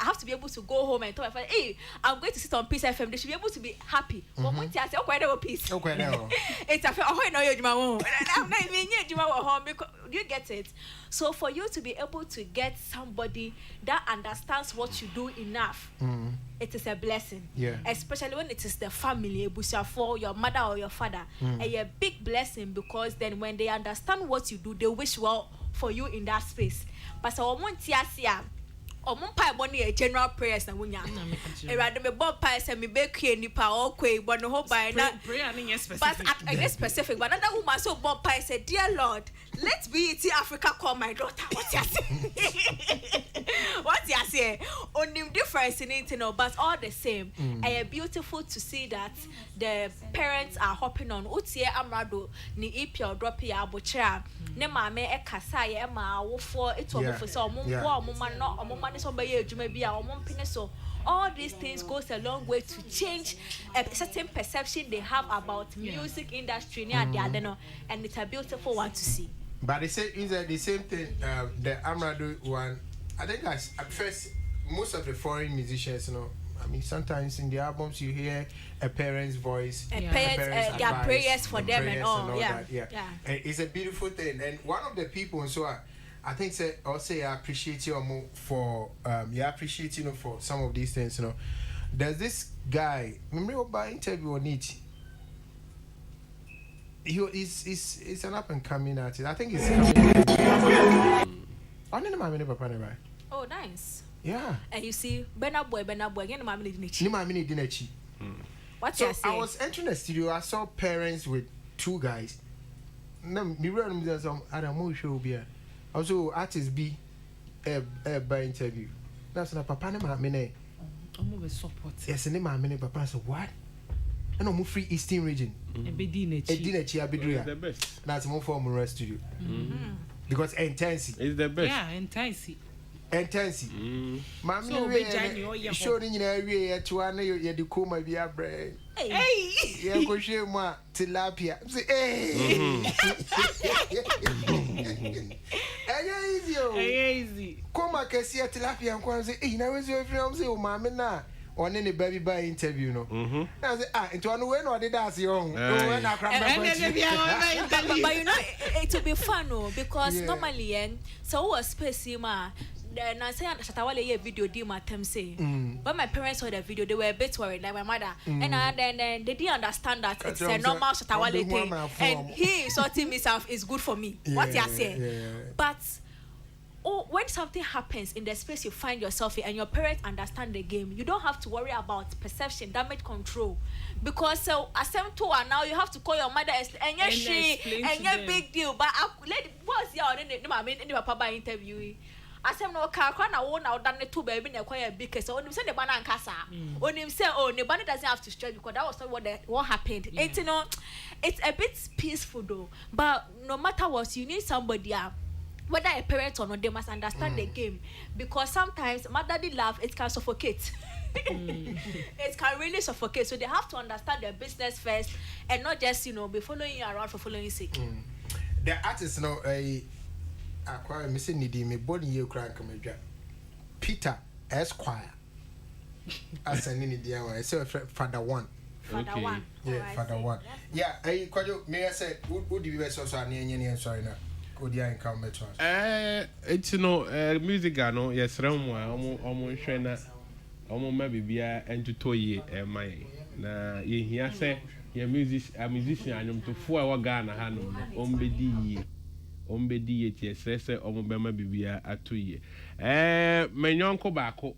have to be able to go home and tell my friend, hey, I'm going to sit on Peace FM. They should be able to be happy. Peace. It's a do you get it? So for you to be able to get somebody that understands what you do enough, it is a blessing. Yeah. Especially when it is the family, for your mother or your father. A big blessing because then when they understand what you do, they wish well for you in that space. But so a general prayers na wunya. Erade me bob pie say me be kue nipa o kwe bo no ho by na prayer na specific. But I specific. But another woman so bob pie say, dear Lord, let BET Africa call my daughter. What you say? What you say? Only difference in it, but all the same. It's beautiful to see that the parents are hopping on. Utie amrado ni ipi or drop ya abochera. Ne mame e kasa ye ma wo for eto mo for so mo man no man so be adwuma bia o mo mpene so. All these things goes a long way to change a certain perception they have about music industry near the other, and it's a beautiful one to see. But they say the same thing. The Amrado one, I think at first most of the foreign musicians, I mean, sometimes in the albums you hear a parent's voice, their prayers for them and all that. And it's a beautiful thing. And one of the people, so I think also I appreciate you more for for some of these things. There's this guy. Remember about interview on it. He's an up and coming artist. I think he's coming. Oh, nice. Yeah. And you see, Benna boy, again, my Dinachi. What so you saying? I was entering the studio. I saw parents with 2 guys. No, me run them some other more show be. Also, artist B, by interview. That's not Papa. I'm support. Yes, and my mini Papa said what? I know free Eastern region. The best. That's more for studio. Because intensity is the best. Yeah, intensity. Mami, showing in area to one you do come my beer bread. Hey, yeah, go share more tilapia. Hey, easy. Come back and see a tilapia and come say, hey, now is your friend say, oh, mamma, na. On any baby by interview, I say, into one way or did I see on? But it will be fun, because normally, so was space, then I say Shatawale a video did my time say. When my parents saw the video, they were a bit worried, like my mother. And then they didn't understand that it's a normal Shatawale thing. And he sorting himself is good for me. What you say? But when when something happens in the space you find yourself in and your parents understand the game, you don't have to worry about perception, damage control. Because so as them two are now, you have to call your mother and your big deal. But what's your name? Papa by interview. As them no car na won now done the two baby na quite big case. On him say the banana casa. On him say oh the banana doesn't have to stress because that was not what happened. Yeah. It's a bit peaceful though. But no matter what, you need somebody whether a parent or not, they must understand the game, because sometimes motherly love, it can suffocate. It can really suffocate. So they have to understand their business first and not just be following you around for following sake. The artist acquire missing needy me body you crank Peter Esquire. As an Indian one, so Father One. Father One. Yeah, Father One. Yeah, I may I say, would you be so sorry? Sorry now. It's music no yes omo hwe na omo ma bibia entuto ye my na ye hia say ye musician anyom to fo a wa Ghana ha no ombedi ye tie sese omo be ma bibia atoye menyonko baako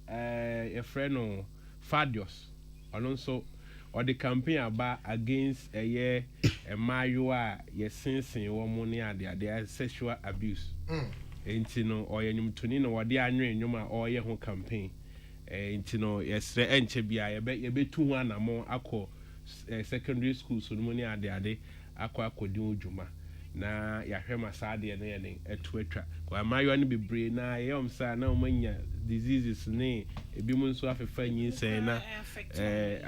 ye frɛ no Fadios ono nso or the campaign about against a year a mayoa ye sensing woman near their sexual abuse. Intino or yenum tunino or the annual numa or ye home campaign. Intino yes enchebia ye be 2 more aqua secondary school so money at the ade aqua codu juma. Na ya hema sadi and a twitcher. Kwa mayo ni be brain na yom sa na umanya diseases ne ebi mu nso afefa nyi sen na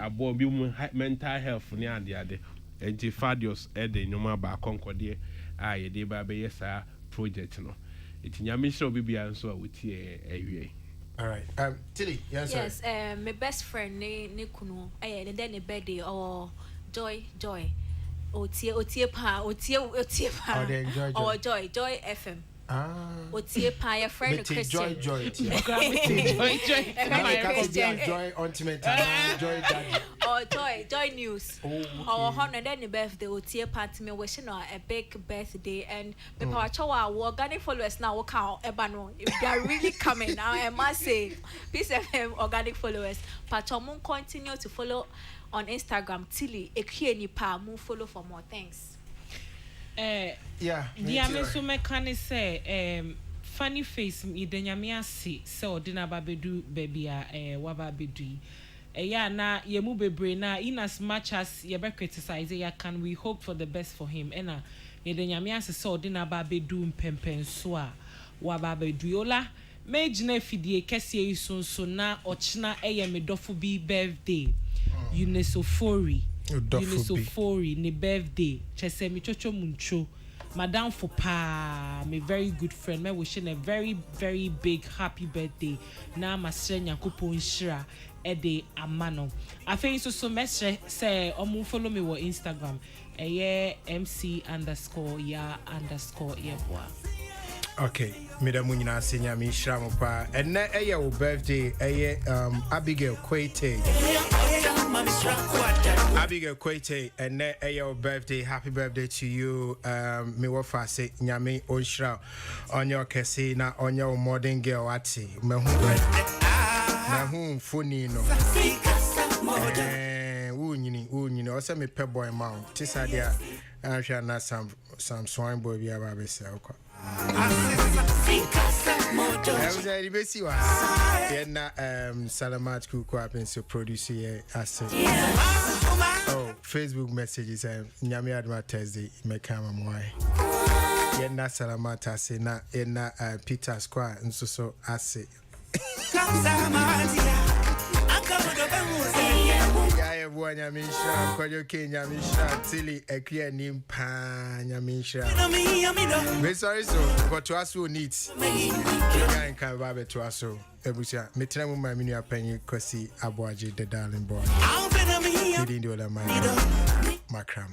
abo bi mu mental health ne ade ade enti Fadios ede nyoma ba konkode a ye de ba be yesa project no enti nyame hye obibia nso a wotie awie. All right, Tilly, yes my best friend ne kunu and then a birthday or joy otie pa or joy FM otie pa your friend Christian joy ultimate joy daddy or joy news or honor then the birthday otie party me wishing a big birthday and the power chowa organic followers now work out ebano if they are really coming now I must say Peace FM organic followers patron continue to follow on Instagram Tilly Ekieni pa mu follow for more things. Yeah. The so mechanic say funny face me the nyame ase say odina babedu baby wababedu. Yeah na yemu bebre na in as much as ye be criticize ya can we hope for the best for him and ye the nyame ase say odina babedu mpempen so a wababedu ola mejina fidie kese yi so na ochina eye medofo bi birthday. Unisofori ne birthday chese mi chocho muncho madam for pa my very good friend me wishing a very very big happy birthday na masre nyakopo nshira ede amano afei so mesre say omu follow me on Instagram MC_ya_yeboa. Okay, Madam Munina Senior Mishramopa, and na your birthday, Abigail Kwete. Abigail Kwete, and na your birthday, happy birthday to you, Miwafa say Nyami Onshra on your casino, on your modern girl ati, Mahum Funino. Woon, also me peboy mount. Tisadia, I'm sure not some swine boy be about myself. Salamat Kuku happens to produce here as Facebook messages Nyami advertise the Mekama Moy. Yena Salamat ase na Peter Square and so ase. Nyamisha, Koyo Nyamisha, Tilly, Ekia Nimpa, Nyamisha. Very sorry, so, but to us who needs, I can't have it to us so. Ebusia, Metramu, my mini penny, Kosi, Abuaji, the darling boy. He didn't do the man, Macram.